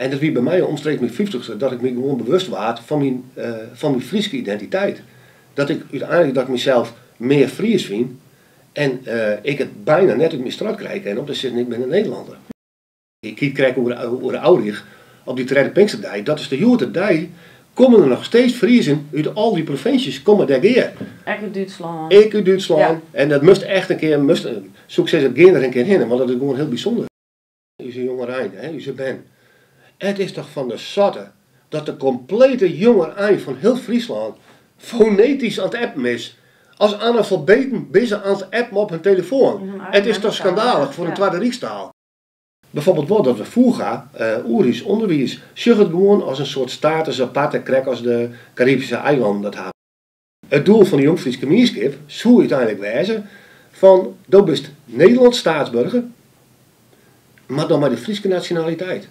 En dat wie bij mij omstreeks mijn 50ste, dat ik me gewoon bewust was van mijn Friese identiteit. Dat ik uiteindelijk mezelf meer Fries vind. En ik het bijna net uit mijn straat krijg. En op te zitten, ik ben een Nederlander. Ik krijg over de Oudig op die tweede Pinksterdijk. Dat is de jote dag. Komen er nog steeds Friesen uit al die provincies. Komen daar weer. Ik uit Duitsland. Ik uit Duitsland. Ja. En dat moest echt een keer, succes het geen er een keer heen. Want dat is gewoon heel bijzonder. U een jonge Rijn, hè, u ben. Het is toch van de zotte dat de complete jonge Rijn van heel Friesland fonetisch aan het appen is. Als analfabeten bezig aan het appen op hun telefoon. Het is toch schandalig voor een tweede Rijkstaal. Bijvoorbeeld wat dat we vroeger, Oerisch onderwijs, zag het gewoon als een soort status aparte krek als de Caribische eilanden dat hebben. Het doel van de Jong-Fries Gemeenschap zou uiteindelijk wijzen van, dat bent Nederlands staatsburger, maar dan maar de Friese nationaliteit.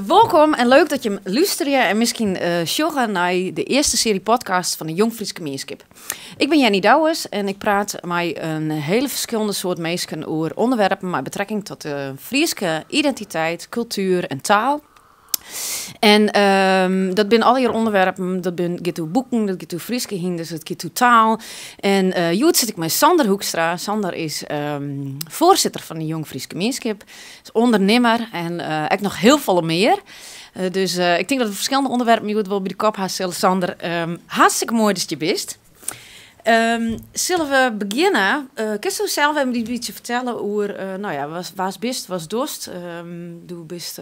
Welkom en leuk dat je luistert en misschien sjoggen naar de eerste serie podcast van de Jong Fries Gemeenschap. Ik ben Jenny Douwes en ik praat met een hele verschillende soort mensen over onderwerpen met betrekking tot de Friese identiteit, cultuur en taal. En dat zijn al hier onderwerpen, dat gaat over boeken, dat gaat over Frieske hinders, dat gaat over taal. En hier zit ik met Sander Hoekstra. Sander is voorzitter van de Jong Fries Gemeenschap, is ondernemer en ook nog heel veel meer. Dus ik denk dat we verschillende onderwerpen je wel bij de kop hebben, Sander. Hartstikke mooi dat je bent. Zullen we beginnen? Kun je zelf even een beetje vertellen over, waar bist, was dorst? Du bist,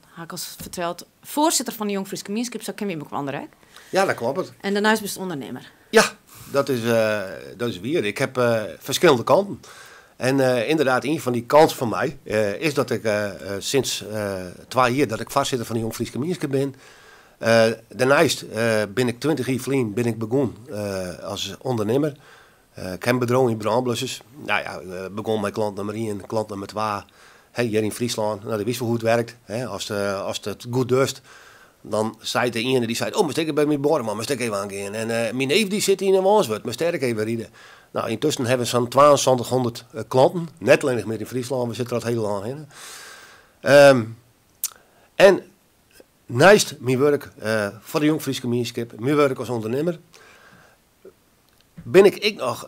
had ik al verteld, voorzitter van de Jong Fries Gemeenschap, zo ken je me ook wel. Ja, dat klopt. En daarnaast bist ondernemer. Ja, dat is weer. Ik heb verschillende kanten. En inderdaad, een van die kanten van mij is dat ik sinds 2 jaar dat ik voorzitter van de Jong Fries Gemeenschap ben. Daarnaast ben ik 20 jaar geleden begonnen als ondernemer. Ik heb een bedrijf in brandblussers. Nou ja, begon met klant nummer 1 en klant nummer 2. Hier in Friesland. Nou, dat wist wel hoe het werkt. Als het goed durst, dan zei de ene die zei: oh, maar ik bij mijn borman, maar stek even aangaan. En mijn neef die zit in een Wanswerd, maar sterk even rijden. Nou, intussen hebben we zo'n 2200 klanten. Net alleen meer in Friesland, we zitten er al heel lang in. En naast mijn werk voor de Jong Fries Gemeenschap, mijn werk als ondernemer, ben ik nog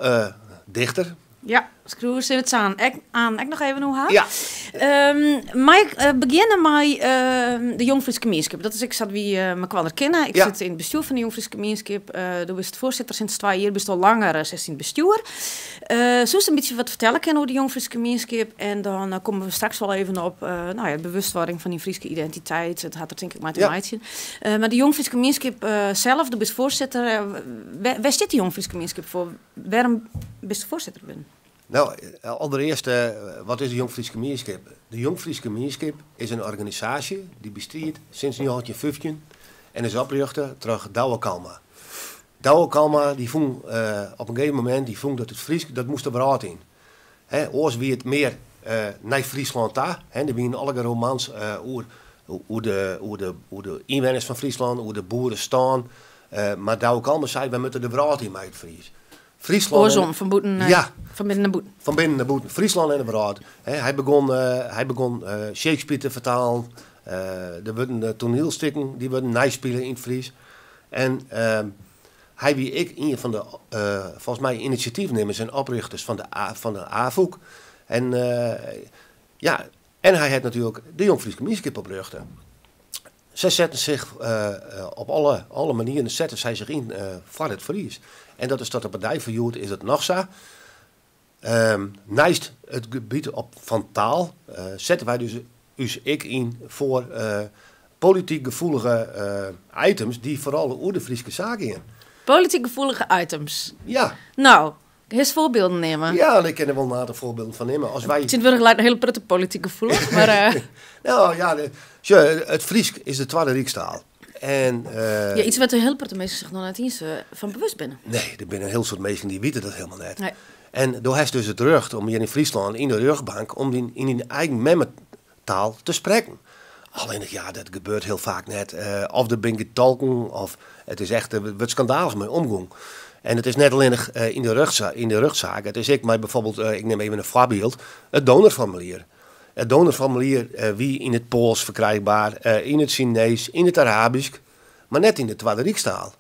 dichter. Ja, schroeven ze het aan. Ik nog even hoe haal. Ja. Maar beginnen met de Jong Fries Gemeenschap. Dat is ik zat wie me kwam kennen. Ik zit in het bestuur van de Jong Fries Gemeenschap. Du bent voorzitter sinds 2 jaar, best al langer 16 bestuur. Zo een beetje wat vertellen kennen over de Jong Fries Gemeenschap. En dan komen we straks wel even op de bewustwording van die Friese identiteit. Het had er denk ik maar te maken. Maar de Jong Fries Gemeenschap zelf, du bent voorzitter. Waar zit de Jong Fries Gemeenschap voor? Waarom bist du voorzitter ben? Nou, allereerst, wat is de Jong Fries Gemeenschap? De Jong Fries Gemeenschap is een organisatie die bestaat sinds 1915 en is opgericht door Douwe Kalma. Douwe Kalma die vond op een gegeven moment dat het Fries, dat moest er vooruit in. Oors wie het meer naar Friesland daar. Er waren alle romans hoe de inwoners van Friesland, hoe de boeren staan. Maar Douwe Kalma zei, we moeten de vooruit in met het Fries. Friesland. Oorzon, van binnen naar boeten. Van binnen naar boeten. Friesland en de Braad. Hij begon Shakespeare te vertalen. Er werden toneelstukken die werden naspelen in het Fries. En hij wie ik een van de volgens mij initiatiefnemers en oprichters van de AVOEK. En hij had natuurlijk de Jong Fries Gemeenschap opricht. Zij zetten zich op alle manieren zetten zij zich in voor het Fries. En dat is tot de Partij voor Jood is het nog zo. Naast het gebied van taal zetten wij dus ik in voor politiek gevoelige items die vooral over de Friese zaken in. Politiek gevoelige items? Ja. Nou, eens voorbeelden nemen. Ja, ik ken er wel een aantal voorbeelden van nemen. Als wij... Het is gelijk een hele prutte politiek gevoelig, maar... Nou ja, het Fries is de tweede Rijkstaal. En, iets wat de heel prutte mensen zich nog niet eens van bewust binnen. Nee, er zijn een heel soort mensen die weten dat helemaal net. Nee. En door heeft dus het recht om hier in Friesland in de rugbank om in hun eigen memmentaal te spreken. Alleen dat gebeurt heel vaak net. Of er ben getolken, of het is echt wat schandalig mee omgang. En het is net alleen in de rugzaak. Het is maar bijvoorbeeld, ik neem even een voorbeeld, het donorformulier. Het donorformulier wie in het Pools verkrijgbaar, in het Chinees, in het Arabisch, maar net in de Tweede Rijkstaal.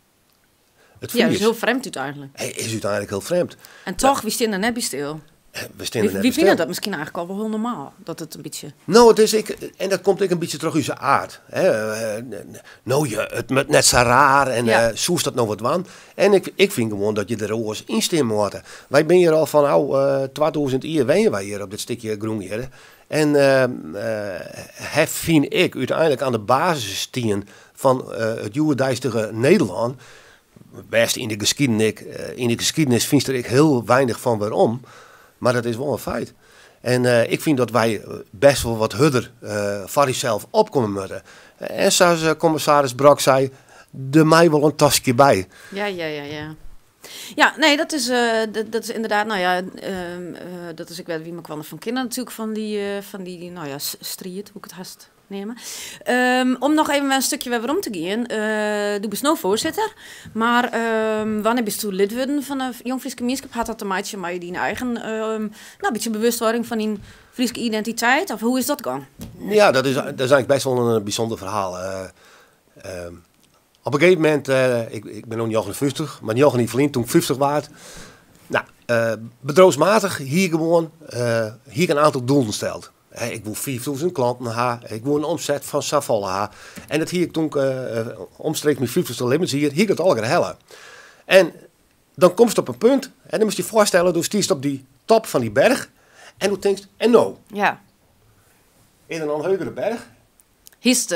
Het Ja, dat is heel vreemd uiteindelijk. Hij is uiteindelijk heel vreemd. En toch, wie staan er net bij stil? Wie vinden dat misschien eigenlijk al wel heel normaal? Dat het een beetje... Nou, het is en dat komt een beetje terug uit zijn aard. Het net zo raar en soest dat nog wat van. En ik vind gewoon dat je er oors in stemmen moet. Wij zijn hier al van 2000 jaar wonen wij hier op dit stukje groen hier. En het vind ik uiteindelijk aan de basis stien van het joerdijstige Nederland. Best in de geschiedenis vind er heel weinig van waarom. Maar dat is wel een feit. En ik vind dat wij best wel wat harder voor onszelf opkomen moeten. En zoals commissaris Brok zei, er mij wel een tasje bij. Ja. Ja, nee, dat is inderdaad, nou ja, dat is, ik weet wie me kwam van kinderen natuurlijk, van die nou ja, strijd, hoe ik het haast nemen. Om nog even een stukje weer om te gaan. Doe bent nou voorzitter, maar wanneer bent u lid worden van de Jong Frieske Gemeenschap? Had dat een maatje met die eigen, een beetje bewustwording van die Frieske identiteit, of hoe is dat gegaan? Ja, dat is eigenlijk best wel een bijzonder verhaal. Op een gegeven moment, ik ben nog 59, maar Jochen niet verliezen toen ik 50 was. Nou, bedrijfsmatig hier gewoon, hier een aantal doelen stelt. Ik wil 4000 klanten hebben, ik wil een omzet van Savolle. En dat hier ik toen omstreeks mijn 50ste limits hier dat al hellen. En dan kom je op een punt, en dan moet je je voorstellen, dus die op die top van die berg. En dan denk je, en nou? Ja. In een onheugere berg. Hiest,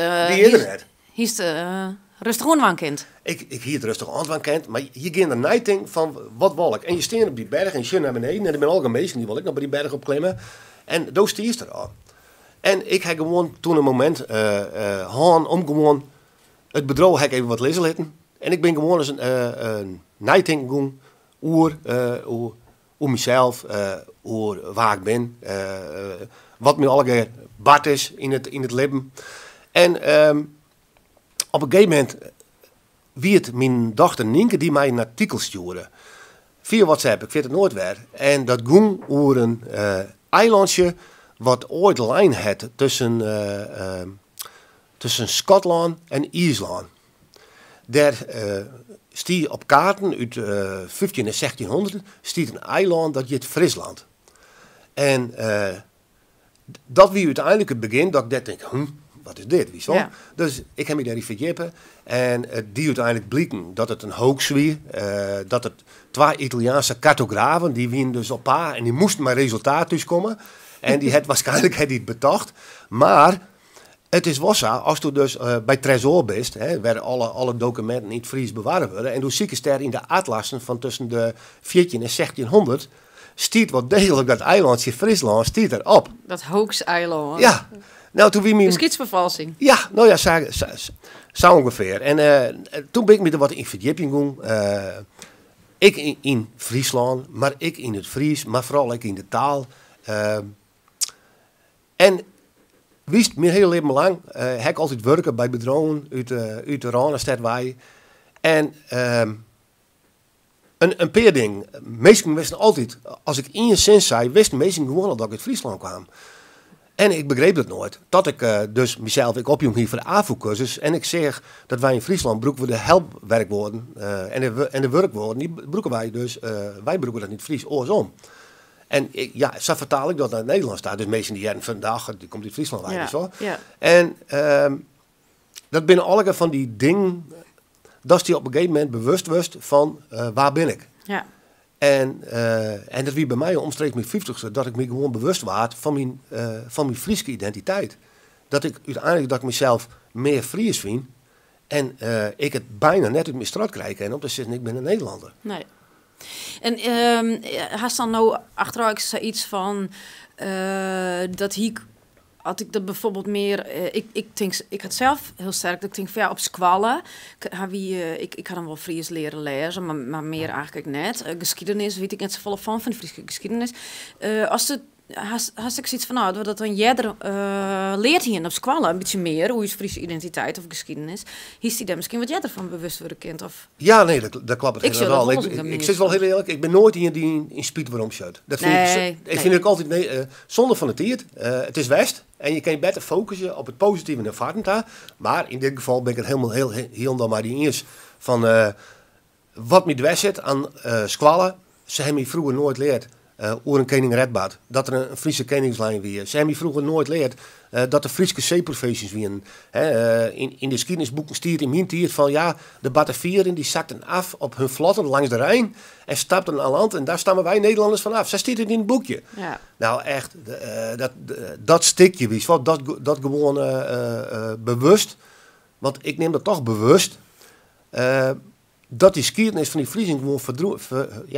rustig onwankend. Ik hier het rustig onwankend, maar je gaat er nighting van wat wil ik. En je staat op die berg en je naar beneden. En er ben al mensen die wil ik nog bij die berg opklimmen. En daar stier er al. En ik heb gewoon toen een moment om gewoon het bedrijf heb even wat lezen laten. En ik ben gewoon eens een nighting gaan over mezelf, over waar ik ben, wat me alle bad is in het leven. En op een gegeven moment wie het mijn dochter Nienke die mij een artikel stuurde. Via WhatsApp, ik weet het nooit weer. En dat ging over een eilandje wat ooit lijn had tussen Schotland en IJsland. Daar stiet op kaarten uit 15 en 1600 stiet een eiland dat heet Friesland. En dat wie uiteindelijk het begin dat ik denk, wat is dit? Wieso? Ja. Dus ik heb me daarin verdiepen. En die uiteindelijk blikken dat het een hoax was. Dat het 2 Italiaanse cartografen, die wien dus op paar en die moesten maar resultaat dus komen. En die had waarschijnlijk het betacht. Maar het is wel zo, als je dus bij Tresor bent, waar alle documenten in het Fries bewaard worden. En toen zie je daar in de atlassen van tussen de 14 en 1600, stiet wel degelijk dat eilandje Friesland stiet erop. Dat hoax-eiland. Ja. Nou, toen wie geschiedvervalsing. Ja, nou ja, zo ongeveer. En toen ben ik me er wat in verdieping gaan. Ik in Friesland, maar ik in het Fries, maar vooral ik in de taal. En wist mijn hele leven lang, heb ik altijd werken bij bedrijven uit de Ranestad wij. En een paar dingen. Meesten wisten altijd, als ik in je zin zei, wisten meesten gewoon al dat ik uit Friesland kwam. En ik begreep het nooit. Dat ik dus mezelf, ik opjong hier voor de AVO-cursus. En ik zeg dat wij in Friesland broeken we de helpwerkwoorden en de werkwoorden. Die broeken wij dus, wij broeken dat niet Fries, oorsom. En zo vertaal ik dat naar het Nederlands staat. Dus meesten die jaren vandaag, die komt in Friesland uit. Ja, ja. En dat binnen alle van die dingen, dat die op een gegeven moment bewust was van waar ben ik. Ja. En dat wie bij mij omstreeks mijn 50ste, dat ik me gewoon bewust was van mijn Friese identiteit. Dat ik uiteindelijk dat ik mezelf meer Fries vind. En ik het bijna net uit mijn straat krijg. En op te zitten, ik ben een Nederlander. Nee. En had dan nou achteruit zoiets van dat hier... Had ik dat bijvoorbeeld meer... Ik had zelf heel sterk dat ik denk van ja, op squallen... Ik had hem wel Fries leren lezen, maar meer eigenlijk net. Geschiedenis weet ik net zo vol van de Friese geschiedenis. Als het Hast ik zoiets van, nou, doordat een jeder leert hier op school een beetje meer hoe is Friese identiteit of geschiedenis, is hij daar misschien wat jeder van bewust worden kind of? Ja, nee, dat klopt het Ik zou helemaal. dat volgens Ik zit wel heel eerlijk, ik ben nooit iemand die in speed waarom shut. Dat vind ik vind ik altijd zonde van de tijd. Het is West en je kan je beter focussen op het positieve en de vaartend. Maar in dit geval ben ik het helemaal maar die eens van wat met West zit aan squallen. Ze hebben me vroeger nooit leerd. Oer een koning redbaat. Dat er een Friese koningslijn weer. Ze hebben vroeger nooit leerd dat er Friese zeeprofessies wieren. In de geschiedenisboeken stiert in mijn tijd van ja, de Batavieren die zakten af op hun vlotten langs de Rijn en stapten aan land en daar stammen wij Nederlanders vanaf. Zo stiert het in het boekje. Ja. Nou echt, dat stikje wie, dat gewoon bewust, want ik neem dat toch bewust. Dat die geschiedenis van die Friesen gewoon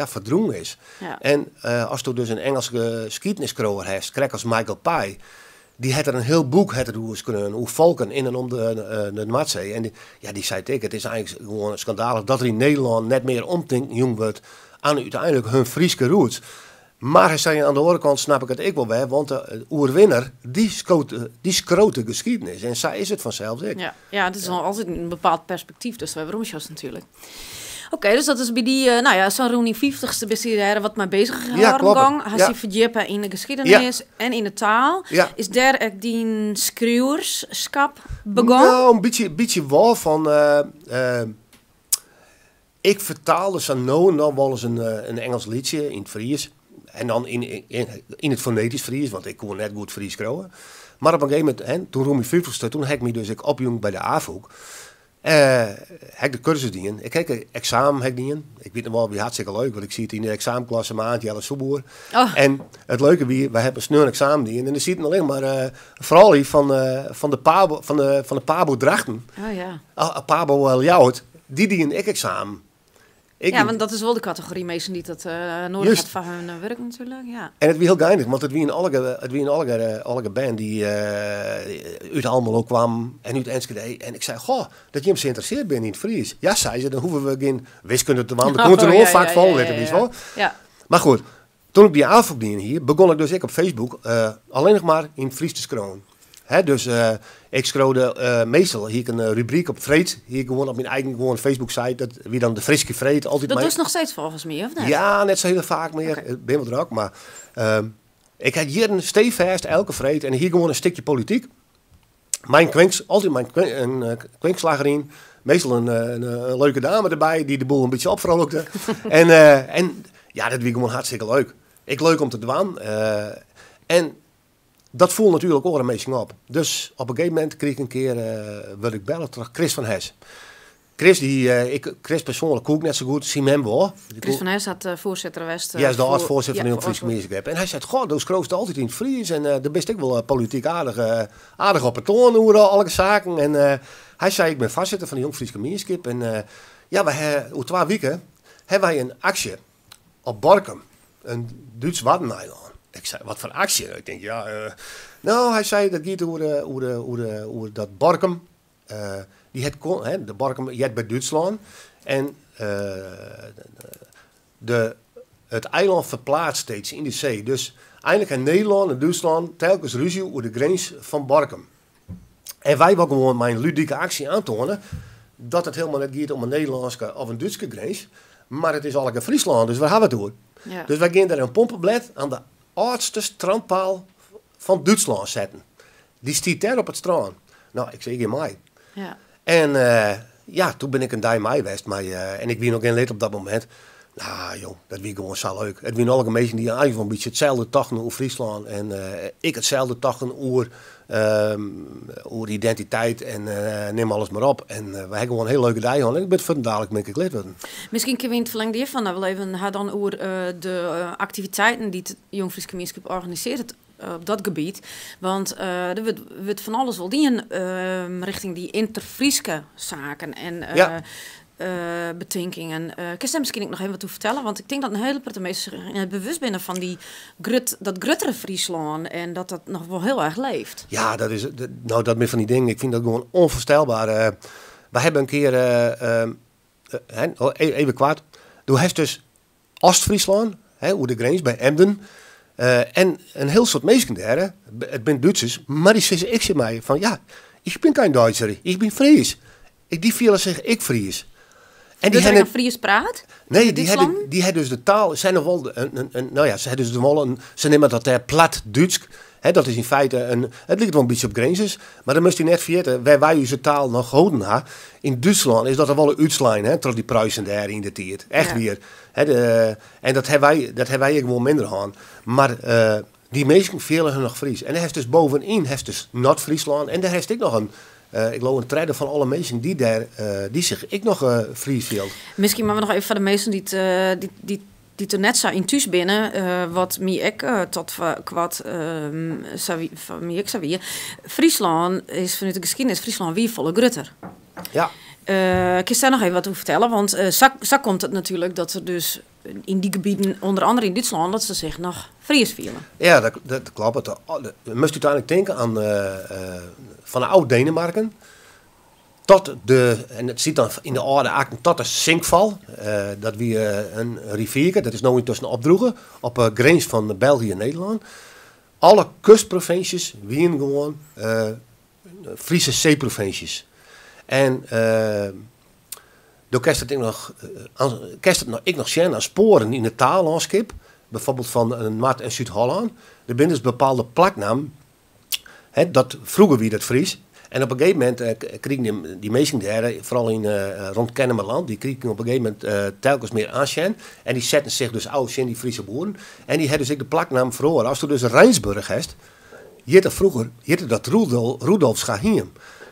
verdrongen is. Ja. En als je dus een Engelse geschiedenisschrijver hebt, krijg als Michael Pye, die had er een heel boek hoe volken in en om de Noordzee. En die zei ik, het is eigenlijk gewoon schandalig dat er in Nederland net meer jong wordt aan uiteindelijk hun Friese roots. Maar hij zei aan de andere kant, snap ik het ik wel bij, want de oerwinner, die schroot de geschiedenis. En zij is het vanzelf. Ja, het is wel altijd een bepaald perspectief, dus waarom is dat natuurlijk. Oké, dus dat is bij die, zo'n rond die 50ste best hier wat mee bezig gegaan. Hij is verdiepen in de geschiedenis en in de taal. Ja. Is daar ook die schreeuwerschap begonnen? Nou, een beetje wel van... ik vertaalde zo nou en dan wel eens een Engels liedje in het Fries. En dan in het fonetisch Fries, want ik kon net goed Fries schreeuwen. Maar op een gegeven moment, toen rond mijn 50ste, toen heb ik me dus opjong bij de AVOEK. Heb de cursus dienen. Ik heb een examen dienen. Ik weet nog wel, wie hartstikke leuk, want ik zie het in de examenklasse maand, Jelle Soeboer. Oh. En het leuke wie, wij hebben snel een examen dienen en dan ziet het alleen maar vooral van de Pabo Drachten. Oh ja. Pabo Ljouwert, die dienen ik examen. Want dat is wel de categorie mensen die dat nodig had van hun werk natuurlijk. Ja. En het was heel geinig, want het wie een alle band die uit Almelo kwam en uit Enschede. En ik zei, goh, dat je hem geïnteresseerd bent in het Fries. Ja, zei ze, dan hoeven we geen wiskunde te wandelen. Dan komt er een vak vol, ja. Maar goed, toen ik die avond hier, begon ik dus op Facebook alleen nog maar in Fries te scrollen. Dus ik scrollde meestal hier een rubriek op Vreed. Hier gewoon op mijn eigen Facebook-site. Dat wie dan de Friske Vreed altijd. Dat is nog steeds volgens mij, of niet? Ja, net zo heel vaak meer. Okay. Ik ben wel druk, maar ik had hier een stevast elke Vreed en hier gewoon een stukje politiek. Altijd mijn kwinkslager in. Meestal een leuke dame erbij die de boel een beetje opvrolijkte. en ja, dat was gewoon hartstikke leuk. Leuk om te doen. En dat voelt natuurlijk ook een beetje op. Dus op een gegeven moment kreeg ik een keer, wil ik bellen, terug Chris van Hes. Chris persoonlijk koek net zo goed, zie hem wel. Chris van Hes had voorzitter West. Ja, is de oud-voorzitter van de Friese Gemeenschap. En hij zei, goh, dat scroost altijd in het Fries. En daar best ik wel politiek aardig op het toon hoe alle zaken. En hij zei, ik ben voorzitter van de Jong Friese Gemeenschap. En we hebben over 2 weken hebben wij een actie op Borkum, een Duits Waddeneiland. Ik zei, wat voor actie? Ik denk, hij zei, dat gaat over dat Borkum. De Borkum, je hebt bij Duitsland. En het eiland verplaatst steeds in de zee. Dus eigenlijk in Nederland en Duitsland telkens ruzie over de grens van Borkum. En wij wilden gewoon mijn ludieke actie aantonen dat het helemaal niet gaat om een Nederlandse of een Duitse grens. Maar het is al Friesland, dus waar hebben we het over? Ja. Dus wij gingen daar een pompenblad aan de oudste strandpaal van Duitsland zetten. Die stiet daar op het strand. Nou, ik zei, in mei. Ja. En toen ben ik een dag mei geweest. En ik wie nog geen lid op dat moment. Nou joh, dat wie gewoon zo leuk. Het wie nog een beetje die eigenlijk een beetje hetzelfde tachten over Friesland. En ik hetzelfde tachten over identiteit en neem alles maar op. En we hebben gewoon een heel leuke dag gehad. En ik ben het dadelijk met ik lid worden. Misschien kunnen we in het verlengde hiervan wel even dan over de activiteiten die het Jong Friese Gemeenschap organiseert op dat gebied. Want er wordt van alles wel die richting die interfrieske zaken en betinkingen. Kun je daar misschien nog even wat toe vertellen? Want ik denk dat een hele paar mensen bewust zijn van dat gruttere Friesland en dat nog wel heel erg leeft. Ja, dat met van die dingen. Ik vind dat gewoon onvoorstelbaar. We hebben een keer even kwaad. Toen heeft dus Oost-Friesland, hoe de grens bij Emden. En een heel soort mensen daar, het ben Duitsers, maar die zeggen ik zeg mij van ja, ik ben geen Duitser, ik ben Fries. Die vielen zich ik Fries. En die hebben Fries praat? Nee, die hebben dus de taal, zijn nog wel ze nemen dat daar plat Duits. Dat is in feite het ligt wel een beetje op grens, maar dan moest je net vergeten, wij onze taal nog houden ha. In Duitsland is dat er wel een uitslijn, tot die Pruisen daar in de tijd. Echt weer. En dat hebben wij gewoon minder aan. Maar die meesten velen hun nog Fries. En dan heeft dus bovenin dus Noord-Friesland en daar heeft ik nog een. Ik geloof een treden van alle mensen die zich ik nog Fries viel. Misschien maar nog even voor de mensen die er net zo in thuis binnen, wat mij ik tot kwad van mij ik zou Friesland is vanuit de geschiedenis Friesland wie volle grutter. Ja. Ik kan daar nog even wat over vertellen, want zo komt het natuurlijk dat er dus in die gebieden, onder andere in Duitsland, dat ze zich nog Fries vielen. Ja, dat klopt. Je moet uiteindelijk denken aan van de oud Denemarken tot en het zit dan in de oude akten tot de Sinkval. Dat wie een rivierke, dat is nu intussen opdroegen, op grens van België en Nederland. Alle kustprovincies wien gewoon Friese zeeprovincies. En door kerst het nog zien aan sporen in de taallandschap, bijvoorbeeld van Noord- en Zuid-Holland. Er zijn dus bepaalde plaknaam, dat vroeger wie dat Fries. En op een gegeven moment kregen die meesten daar, vooral rond Kennemerland, die kregen op een gegeven moment telkens meer aansien. En die zetten zich dus oud in die Friese boeren. En die hadden dus de plaknaam verloren. Als je dus Rijnsburg hebt, vroeger dat Rudolf Schahiem.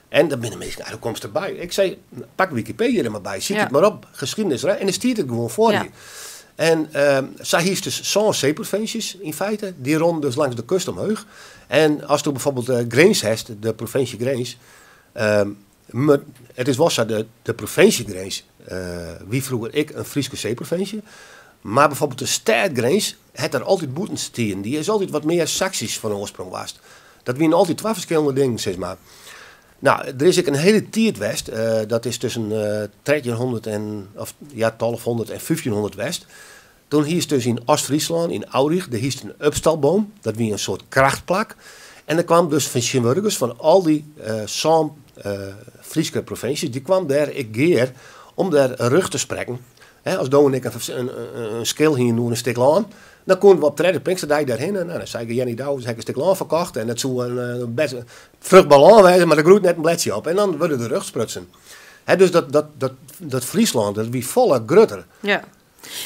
En dan binnen mensen, hoe komt erbij? Ik zei, pak Wikipedia er maar bij, zie het maar op, geschiedenis, en dan stiert het gewoon voor je. En zij hier dus zo'n zeeprovincies in feite, die rond dus langs de kust omhoog. En als je bijvoorbeeld Grens hebt, de provincie Grens, het is wel zo, de provincie Grens, wie vroeger ik een Friese zeeprovincie, maar bijvoorbeeld de stad Grens, het er altijd boetenstien, die is altijd wat meer Saxisch van oorsprong was. Dat waren altijd twee verschillende dingen, zeg maar. Nou, er is ook een hele tijd west, dat is tussen 1300 en 1200 en 1500 west. Toen hiest dus in Oost-Friesland, in Aurich, daar hiest een upstalboom, dat was een soort krachtplak. En er kwam dus van Schimburgers, van al die Friese provincies, die kwam daar ik geer om daar rug te spreken. Als Doe en ik een skill hier nu een stuk aan, dan konden we op de Pinksterdijk daarheen. En dan zei ik, Jenny Douw, heb ik een stuk land verkocht. En dat zou een best vruchtbaar land wezen, maar er groeit net een bledje op. En dan worden de rug sprutsen. Dus dat Friesland, dat wie volle grutter. Ja.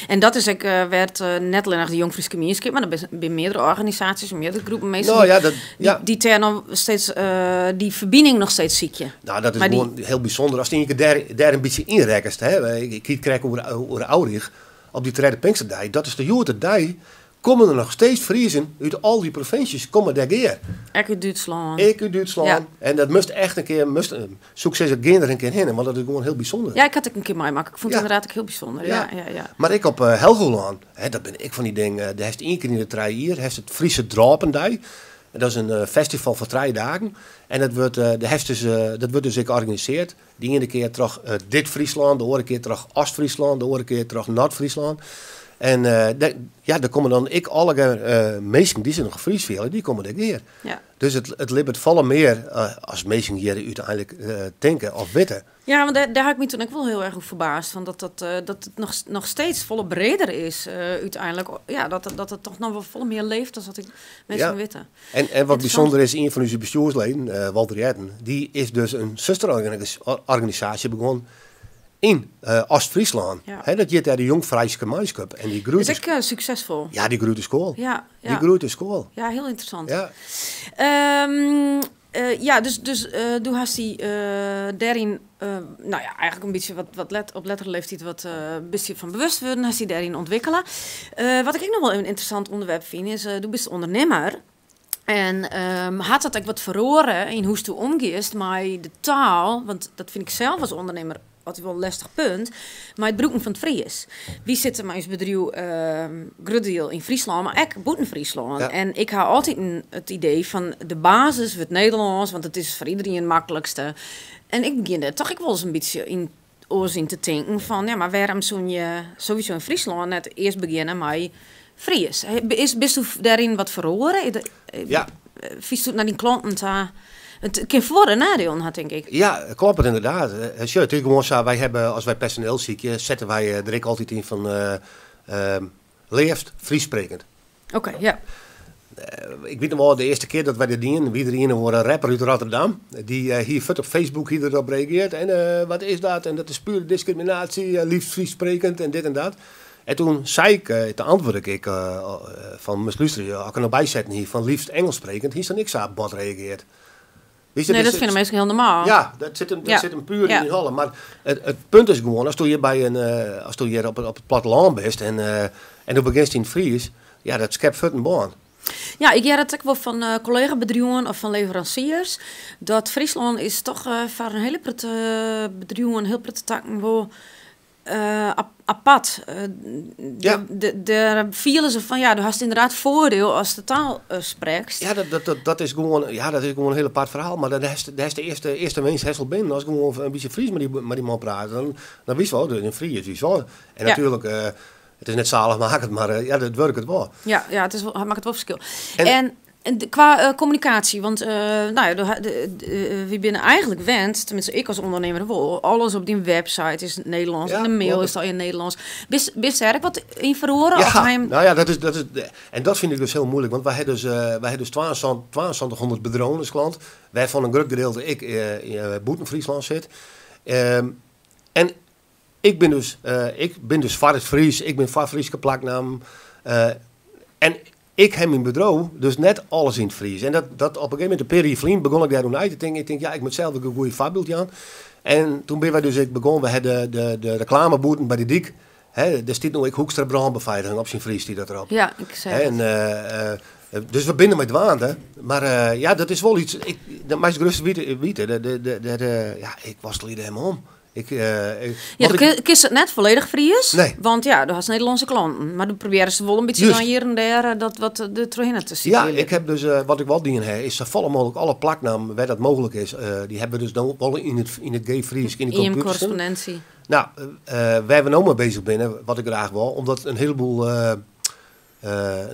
En dat is werd net alleen nog de Jong Friese Gemeenschap, maar er zijn meerdere organisaties, meerdere groepen mensen die nog steeds die verbinding nog steeds ziek je. Nou, dat is gewoon heel bijzonder. Als je daar een beetje inrekst, ik krijg over Aurich op die tweede Pinksterdijk, dat is de jote dag, komen er nog steeds Friesen uit al die provincies, komen daar keer. Ik uit Duitsland. Ja. En dat moest echt een keer, succes het geen er een keer heen, want dat is gewoon heel bijzonder. Ja, ik had het een keer meemaken. Ik vond het inderdaad ook heel bijzonder. Ja. Maar ik op Helgoland, dat ben ik van die dingen, daar heeft 1 keer in de 3 jaar, heeft het Friese Dropendij. Dat is een festival voor 3 dagen. En dat wordt dus georganiseerd. Die ene keer terug dit Friesland, de andere keer terug Oost-Friesland, de andere keer terug Noord-Friesland. En daar komen dan alle mensen die ze nog Fries vielen, die komen er weer. Ja. Dus het libbert vallen meer als mensen hier uiteindelijk denken of weten. Ja, maar daar heb ik me toen ook wel heel erg over verbaasd. Van dat het nog steeds volle breder is uiteindelijk. Ja, dat het toch nog wel volle meer leeft dan dat ik mensen weten. En wat bijzonder is, een van onze bestuursleden, Walter Jetten, die is dus een zusterorganisatie begonnen in Oost-Friesland. Ja. Dat je daar de Jong Friese Gemeenschap en die groeit. Is ook succesvol. Ja, die groeit de school. Ja. Die groeit de school. Ja, heel interessant. Ja. Dus toen had hij daarin, eigenlijk een beetje op letterlijke leeftijd wat een beetje van bewust worden, had hij daarin ontwikkelen. Wat ik ook nog wel een interessant onderwerp vind, is, toen bent ondernemer. En had dat ook wat verloren in hoe je omgeest, maar de taal, want dat vind ik zelf als ondernemer altijd wel een lastig punt, maar het broeken van het Fries. Wie zitten met ons bedrijf grootdeel in Friesland, maar ook buiten Friesland. Ja. En ik hou altijd het idee van de basis wordt Nederlands, want het is voor iedereen het makkelijkste. En ik begin er toch wel eens een beetje in oorzien te denken van, ja, maar waarom zou je sowieso in Friesland net eerst beginnen met Fries. Bist u daarin wat verloren? Ja. Vies u naar die klanten? Het kan voor- en nadeel had, denk ik. Ja, klopt inderdaad. Het is gewoon zo, wij hebben, als wij personeel zieken, zetten wij er altijd in van leeft Fries sprekend. Oké, ja. Ik weet nog wel de eerste keer dat wij dit dienen. Wie er een rapper uit Rotterdam. Die hier op Facebook hierop reageert. En wat is dat? En dat is pure discriminatie. Liefst Fries sprekend en dit en dat. En toen zei ik, te antwoordde ik van Ms. Luster, als ik er nog bij zetten hier van liefst Engels sprekend. Hier is er niks aan bot reageert. Nee, dat vinden mensen heel normaal. Ja, dat zit hem puur in die hallen. Maar het punt is gewoon, als je hier op het platteland bent en je begint in het Fries, ja, dat schept voor een baan. Ja, ik hoor dat ook wel van collega-bedrijven of van leveranciers. Dat Friesland is toch voor een hele prettige bedrijven, heel prettige takken wel apart. Daar vielen ze van, ja, du hast inderdaad voordeel als de taal spreekt. Ja, dat is gewoon een heel apart verhaal. Maar dat is de eerste mens Hessel binnen. Als ik gewoon een beetje Fries met die man praat, dan wist wel, dat is een Fries is wel. En natuurlijk, het is net zaligmakend, maar ja, dat werkt het wel. Ja, het maakt het wel verschil. En qua communicatie, want wie binnen eigenlijk wend, tenminste ik als ondernemer wel, alles op die website is in het Nederlands, en de mail is al in het Nederlands. Bist er eigenlijk wat in verhoren? Ja, nou ja, dat is, en dat vind ik dus heel moeilijk, want wij hebben dus 2200 bedrijven als klant, wij van een groot gedeelte, ik in Boeten-Friesland zit. En ik ben dus vanuit Fries, ik ben van Frieske plaknaam. En ik heb mijn bedrijf dus net alles in het Fries. En dat op een gegeven moment, de periferie, begon ik daar doen uit te denken. Ik denk, ja, ik moet zelf ook een goede voorbeeld aan. En toen ben wij dus begonnen, we hadden de reclameboeten bij de dik. Daar staat nu Hoekstra brandbeveiliging op zijn Fries, die dat erop. Ja, ik zei dus we binnen met waan, maar ja, dat is wel iets. De meest grootste weten, ik was er helemaal om. Je kiest het net volledig Fries, nee. Want ja, er was Nederlandse klanten. Maar dan proberen ze wel een beetje dan hier en daar dat wat de terugin te zien. Ja, ik heb dus, wat ik wel dien heb, is zo volle mogelijk alle plaknamen waar dat mogelijk is. Die hebben we dus dan wel in het gay Fries, in de computer. correspondentie. Nou, wij hebben ook maar bezig binnen, wat ik graag wil, omdat een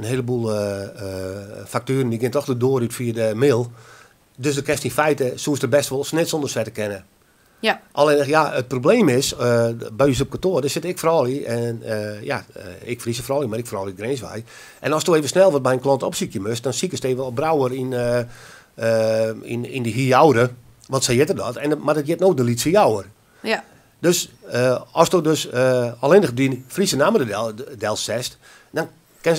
heleboel facturen die gaan toch door via de mail. Dus de kwestie in feite, zoals er best wel snit zonder zetten kennen. Ja. Alleen ja, het probleem is, bij ons op kantoor, daar zit ik vooral in. En ik Friese vooral, maar ik vooral in Greenswijk. En als je even snel wat bij een klant opziekje moest, dan zie ik het even op Brouwer in de Hiouwer. Want ze jitten dat. Maar dat jit ook de Lietse Jouwer. Ja. Dus als je dus alleen nog die Friese namen del zest, dan kan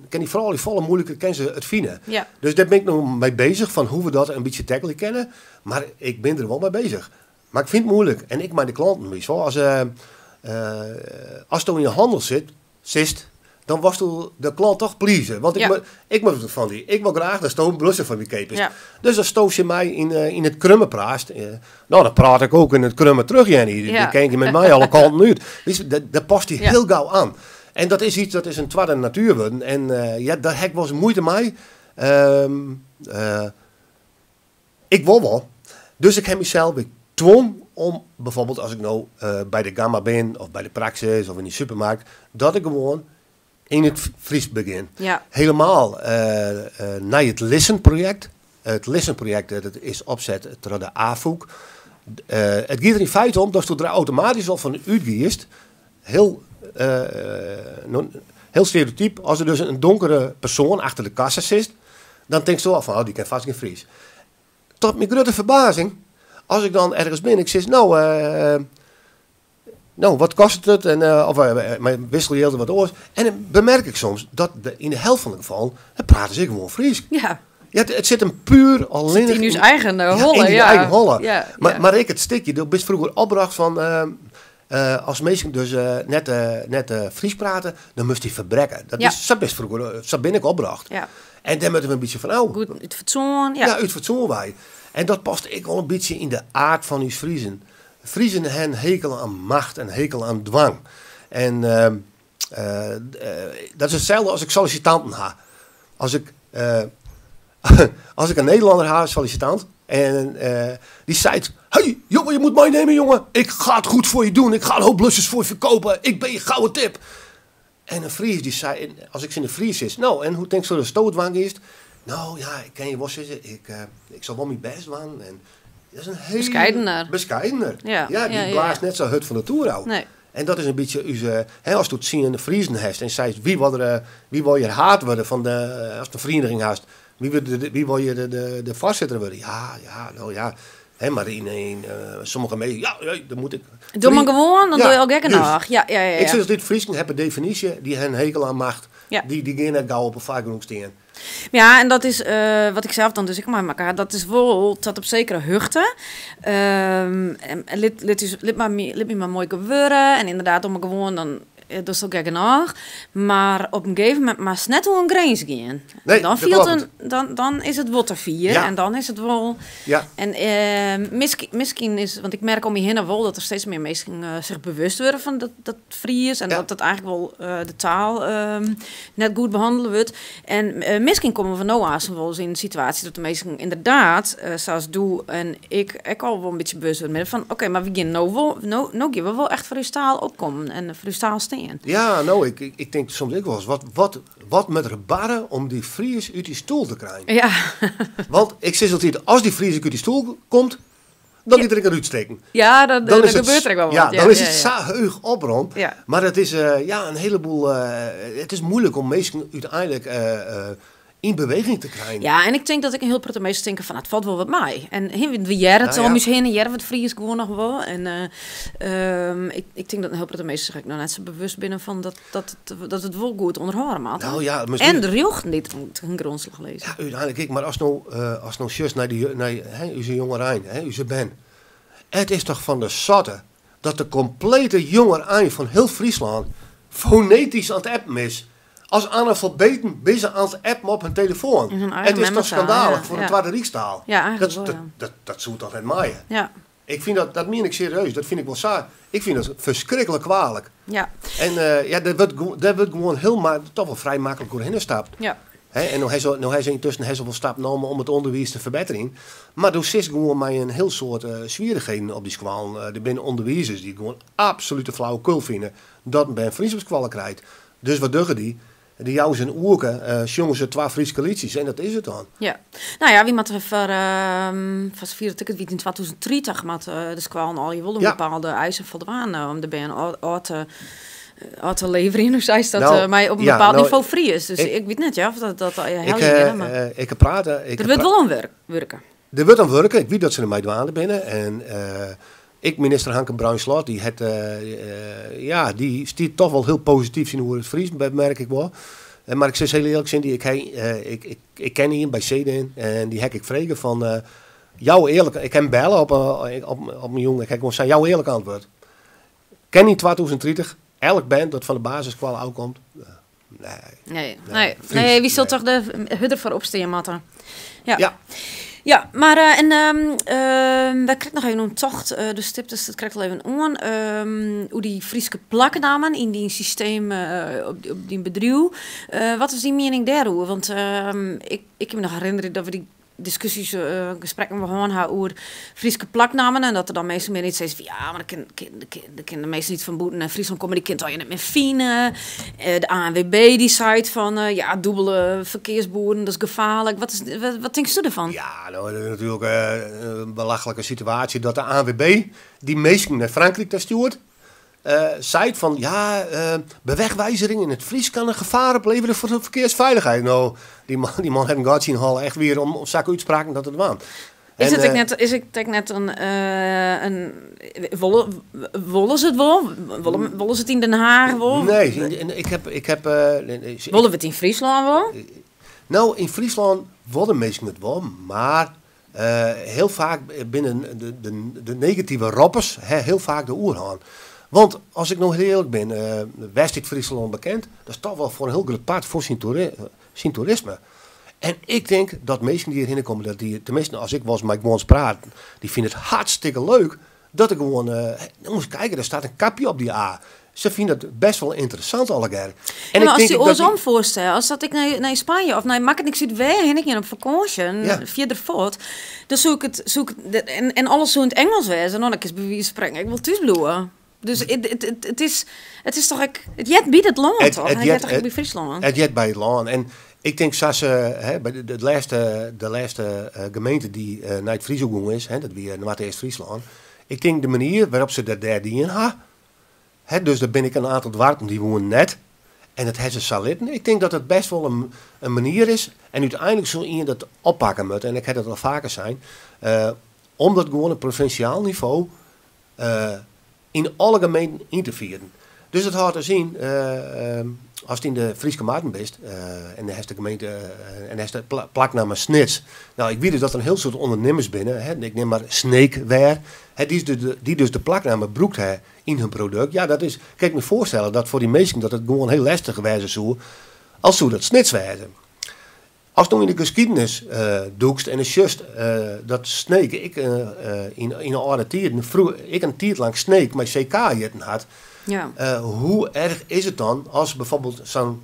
die vooral die volle moeilijke kan ze het vinden. Ja. Dus daar ben ik nog mee bezig, van hoe we dat een beetje tackelen kennen. Maar ik ben er wel mee bezig. Maar ik vind het moeilijk. En ik maak de klanten niet zo. Als je in je handel zit, dan was de klant toch pleasen. Want ik moet van die. Ik wil graag de stoom blussen van die kepers. Ja. Dus als stoof je mij in het krummen praat. Dan praat ik ook in het krummen terug, Jenny. Ja. Dan kijk je met mij alle kanten uit. Dus dat past hij heel gauw aan. En dat is iets, dat is een tweede natuur worden. En daar heb ik wel eens moeite mee. Ik wil wel. Dus ik heb mezelf dwong om, bijvoorbeeld als ik nou bij de Gamma ben, of bij de Praxis, of in die supermarkt, dat ik gewoon in het Fries begin. Ja. Helemaal naar het Listen-project. Het Listen-project dat is opzet door de AFOEK. Het gaat er in feite om dat je er automatisch al van uitgeest, heel stereotyp, als er dus een donkere persoon achter de kassa zit, dan denk je zo van, die kan vast geen Fries. Tot mijn grote verbazing, als ik dan ergens ben, ik zeg, wat kost het? En, maar wissel je heel wat oors. En dan bemerk ik soms dat in de helft van de gevallen, dan praten ze gewoon Fries. Ja. Ja, het zit hem puur alleen in uw eigen hollen. Ja, eigen hollen. Ja, maar ik het stikje, dat is vroeger opdracht van, als mensen dus net Fries praten, dan moest hij verbrekken. Dat is best vroeger, zo ben ik opdracht. Ja. En dan moeten we een beetje van, goed, uit fatsoen. Ja, uit fatsoen wij. En dat past ik wel een beetje in de aard van uw Friesen. Friesen hebben hekel aan macht en hekel aan dwang. En dat is hetzelfde als ik sollicitanten ha. Als ik een Nederlander ha, sollicitant, en die zei, hey jongen, je moet mij nemen jongen. Ik ga het goed voor je doen. Ik ga een hoop blusjes voor je verkopen. Ik ben je gouden tip. En een Fries die zei, als ik in de Fries is, nou, en hoe denk je de stootwang is? Nou ja, ik kan je wel zeggen, ik zal wel mijn best doen. En dat is een heel bescheidener. Ja, die blaast net zo hut van de toer uit. Nee. En dat is een beetje, als je het zien in de Friesen heeft en zei, wie wil je haat worden van als de vereniging haast? Wie wil je de voorzitter worden? Ja. Maar sommige mensen, dan moet ik... Doe maar gewoon, dan doe je ook gekker dus, nog. Ja. Ik zeg dat dit Friesen hebben definitie, die hebben een hekel aan macht. Ja. Die gaan net gauw op een vaak genoeg staan. Ja, en dat is wat ik zelf dan dus ik maar elkaar. Dat is wel tot op zekere hoogte. Lid me maar mooi gebeuren. En inderdaad, om gewoon dan... Dat is ook erg genoeg. Maar op een gegeven moment maar net hoe een grens gaan. Nee, dan is het wat te vier. Ja. En dan is het wel... Ja. En misschien is... Want ik merk om je heen wel dat er steeds meer mensen zich bewust worden van dat Fries. En dat eigenlijk wel de taal net goed behandeld wordt. En misschien komen we van nou aan wel eens in een situatie dat de mensen inderdaad, zoals doe en ik al wel een beetje bewust worden van oké, maar we gaan nou gaan we wel echt voor uw taal opkomen en voor uw taal staan. Ja, nou, ik denk soms ook wel eens, wat met rebarren om die Fries uit die stoel te krijgen. Ja. Want ik zeg altijd, als die Fries uit die stoel komt, dan liet ik eruit steken. Ja, dan gebeurt er wel wat. Ja, dan is het zo heug oprond. Ja. Maar het is een heleboel, het is moeilijk om mensen uiteindelijk in beweging te krijgen. Ja, en ik denk dat ik een heel prut meestal denken van het valt wel wat mij. En we jaren het om heen en jaren wat Fries gewoon nog wel. En ik denk dat een heel prut meestal zich nou net zo bewust binnen van dat het wel goed onderhouden maakt. Nou ja, misschien... En de jochten die een grondslag lezen. Ja, uiteindelijk ik, maar als nou just naar uw jongerijn, uw ben. Het is toch van de zotte dat de complete jongerijn van heel Friesland fonetisch aan het appen is. Als analfabeten bezig aan het appen op hun telefoon. Het is toch schandalig voor de Tweede Rijkstaal. Ja, dat zoet toch net maaien. Ja. Ik vind dat meen ik serieus. Dat vind ik wel saai. Ik vind dat verschrikkelijk kwalijk. Ja. En daar wordt gewoon toch wel vrij makkelijk doorheen gestapt. Ja. En nu hij intussen wel stap genomen om het onderwijs te verbeteren. Maar er zit gewoon met een heel soort zwierigheden op die squal. Er zijn onderwijzers die gewoon absolute flauwekul vinden dat men Fries op squallen krijgt. Dus wat doen die? Die jouw zijn oerken, jongen ze 2 Friese liedjes en dat is het dan. Ja, nou ja, wie moet er voor vierde ticket wie in 2030 met de squal al je wil een bepaalde eisen voldaan om de band te leveren, hoe zei dat, maar op een bepaald niveau Fries. Dus ik weet net of dat ik heb praten. Er wordt wel een werken. Er wordt aan werken. Ik weet dat ze er mij dwalen binnen en. Minister Hanke Bruinslot, die stiet toch wel heel positief in hoe het Fries, merk ik wel. Maar ik zeg heel eerlijk, Cindy, ik ken hier bij Ceden en die heb ik vregen van jouw eerlijk, ik kan bellen op mijn jongen, ik heb gewoon zijn jouw eerlijk antwoord. Ken je 2030 elk band dat van de basiskwal uitkomt? Nee, wie zult toch de hudder voor opstaan, Matta? Ja. Ja, maar we krijgen nog even een tocht, dus dat krijgt wel even aan. Hoe die Friese plaknamen in die systeem op die bedrijf. Wat is die mening daarover? Want ik kan me nog herinneren dat we die discussies, gesprekken we gewoon hadden over Friese plaknamen. En dat er dan meestal meer niet zeggen van ja, maar dat kennen de meesten niet van Boeten en Friesland komen, die kent al je net meer fine. De ANWB die zei van dubbele verkeersboeren, dat is gevaarlijk. Wat denk je ervan? Ja, nou, dat is natuurlijk een belachelijke situatie dat de ANWB die meesten naar Frankrijk stuurt. Zei van bewegwijzering in het Fries kan een gevaar opleveren voor de verkeersveiligheid. Nou, die man heeft een god zien halen echt weer om zaken uitspraken dat het waan. Is het net wollen ze het wel? Wollen ze het in Den Haag wel? Nee, ik heb wollen we het in Friesland wel? Nou, in Friesland worden mensen het wel, maar heel vaak binnen de negatieve roppers heel vaak de oerhaan. Want als ik nog heel eerlijk ben, West-Friesland bekend, dat is toch wel voor een heel groot part voor zijn toerisme. En ik denk dat mensen die hierheen komen, dat die, tenminste als ik was, maar ik gewoon praat, die vinden het hartstikke leuk dat ik gewoon, moest kijken, er staat een kapje op die A. Ze vinden het best wel interessant allegaar. En maar als je oorzom voorstelt, als dat ik naar Spanje of naar Makkelijk Zuidweg en ik op vakantie, verder voort, dan zoek ik het en alles zo in het Engels wezen, dan is bij wie spreken. Ik wil thuis bloeien. Dus het is toch... Het jet biedt het land, toch? Het jet toch bij Friesland? Het jet bij het land. En ik denk dat bij de laatste gemeente die naar het Friese gegaan is, dat weer Noord-Eerst Friesland. Ik denk de manier waarop ze dat daar in hebben. Dus daar ben ik een aantal dwarten die wonen net. En het heeft ze salitten. Ik denk dat het best wel een manier is. En uiteindelijk zul je dat oppakken moeten. En ik heb dat al vaker zijn. Om dat gewoon op provinciaal niveau in alle gemeenten in te vieren. Dus het houdt te zien, als het in de Friese Maarten bent, en de gemeente, en de plaknaam Snits. Nou, ik weet dus dat er een heel soort ondernemers binnen, ik neem maar Sneekware, die dus de plaknaam broekt in hun product. Ja, dat is, kan ik me voorstellen dat voor die mensen dat het gewoon heel lastig wijzen zou, als zo dat Snits wijzen. Als toen in de geschiedenis doekst en is just dat Sneek, ik in een oude tijd, ik een tijd lang Sneek met CK jitten had. Ja. Hoe erg is het dan als bijvoorbeeld zo'n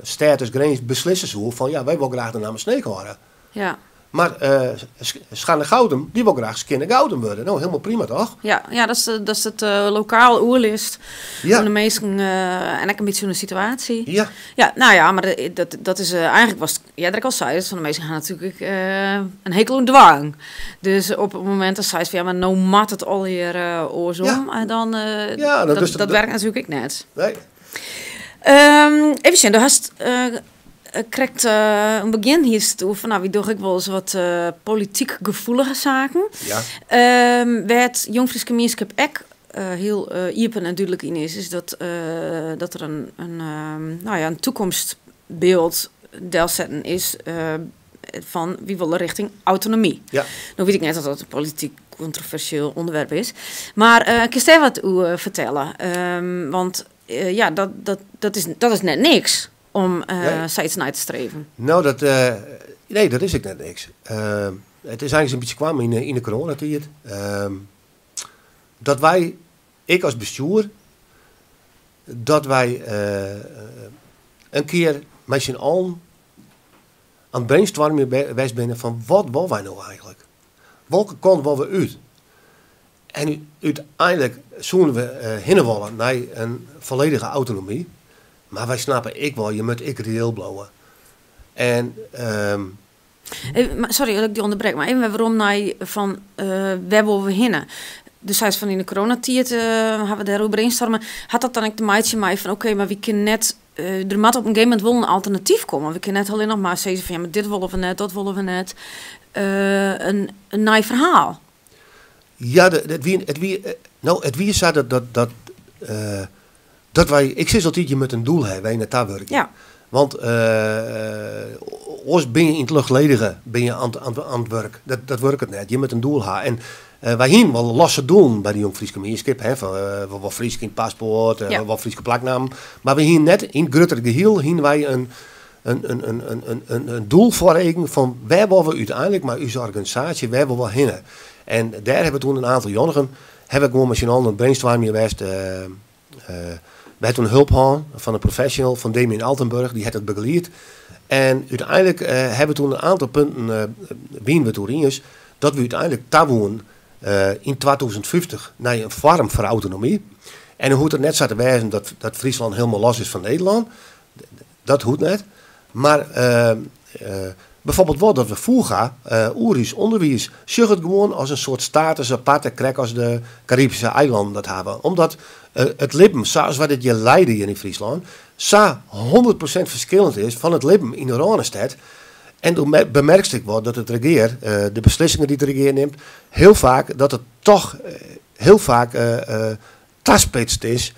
status Greens beslissen zo van ja, wij willen graag de naam Sneek horen. Ja. Maar Schanne Goudem, die wil graag Skinne Goudem worden. Nou, helemaal prima toch? Ja, dat is het lokaal oerlist van de meesten en ook een beetje zo'n situatie. Ja. Ja, nou ja, maar dat is eigenlijk was dat ik al zei, dus van de meesten gaan natuurlijk een hekel aan dwang. Dus op het moment dat zij van ja, maar nou mat het al hier oorsom, en dan dat werkt natuurlijk niet. Nee. Even zien, du hast krijgt een begin hier toe van nou, wie doe ik wel eens wat politiek gevoelige zaken. Ja. Waar het Jong Friese Gemeenschap ook heel iepen en duidelijk in is dat er een toekomstbeeld delzetten is van wie wil richting autonomie. Ja. Nou weet ik net dat dat een politiek controversieel onderwerp is, maar kun je daar wat over vertellen? Want dat is net niks. Om steeds naar te streven. Nou, dat is ik net niks. Het is eigenlijk een beetje kwam in de coronatijd. Dat wij, ik als bestuur, dat wij een keer met z'n allen aan het brainstormen geweest binnen van wat willen wij nou eigenlijk? Welke kant willen we uit? En uiteindelijk zouden we hinwollen naar een volledige autonomie. Maar wij snappen ik wel, je moet ik reëel blouwen. En sorry dat ik die onderbreek, maar even waarom naar van waar willen we hinnen? Dus hij is van in de coronatijd hebben we daarover brainstormen. Had dat dan ook de maatje mij van oké, maar wie kan net er moet op een gegeven moment wel een alternatief komen. We kunnen net alleen nog maar zeggen van ja, maar dit willen we net, dat willen we net. Een naai verhaal. Ja, het wie is dat wij, ik zeg altijd, je moet een doel hebben, wij naar daar werken. Ja. Want als ben je in het luchtledige, ben je aan het werk. Dat werkt het net. Je moet een doel hebben. En wij hier wel losse doen bij de Jong Friese Gemeenschap. Wat Fries in het paspoort, wat Friese plaknaam. Maar we hier net in het grotere geheel hier wij een doel voor eigen van waar willen we uiteindelijk, maar onze organisatie, waar willen we heen. En daar hebben we toen een aantal jongeren, hebben we gewoon met z'n allen een brainstorming geweest. We hebben toen hulp gehad van een professional, van Damien Altenburg, die heeft het begeleid. En uiteindelijk hebben we toen een aantal punten wien we toen is, dat we uiteindelijk taboen in 2050 naar een vorm voor autonomie. En hoe het net zou te wijzen dat Friesland helemaal los is van Nederland, dat hoeft net. Maar bijvoorbeeld wat dat we vroeger, Oerisch onderwijs, zag het gewoon als een soort status aparte krek als de Caribische eilanden dat hebben. Omdat het leven, zoals wat het je leiden hier in Friesland, zo 100% verschillend is van het leven in Oranjestad. En toen bemerkte ik wel dat het regeer, de beslissingen die het regeer neemt, heel vaak dat het toch taspitst is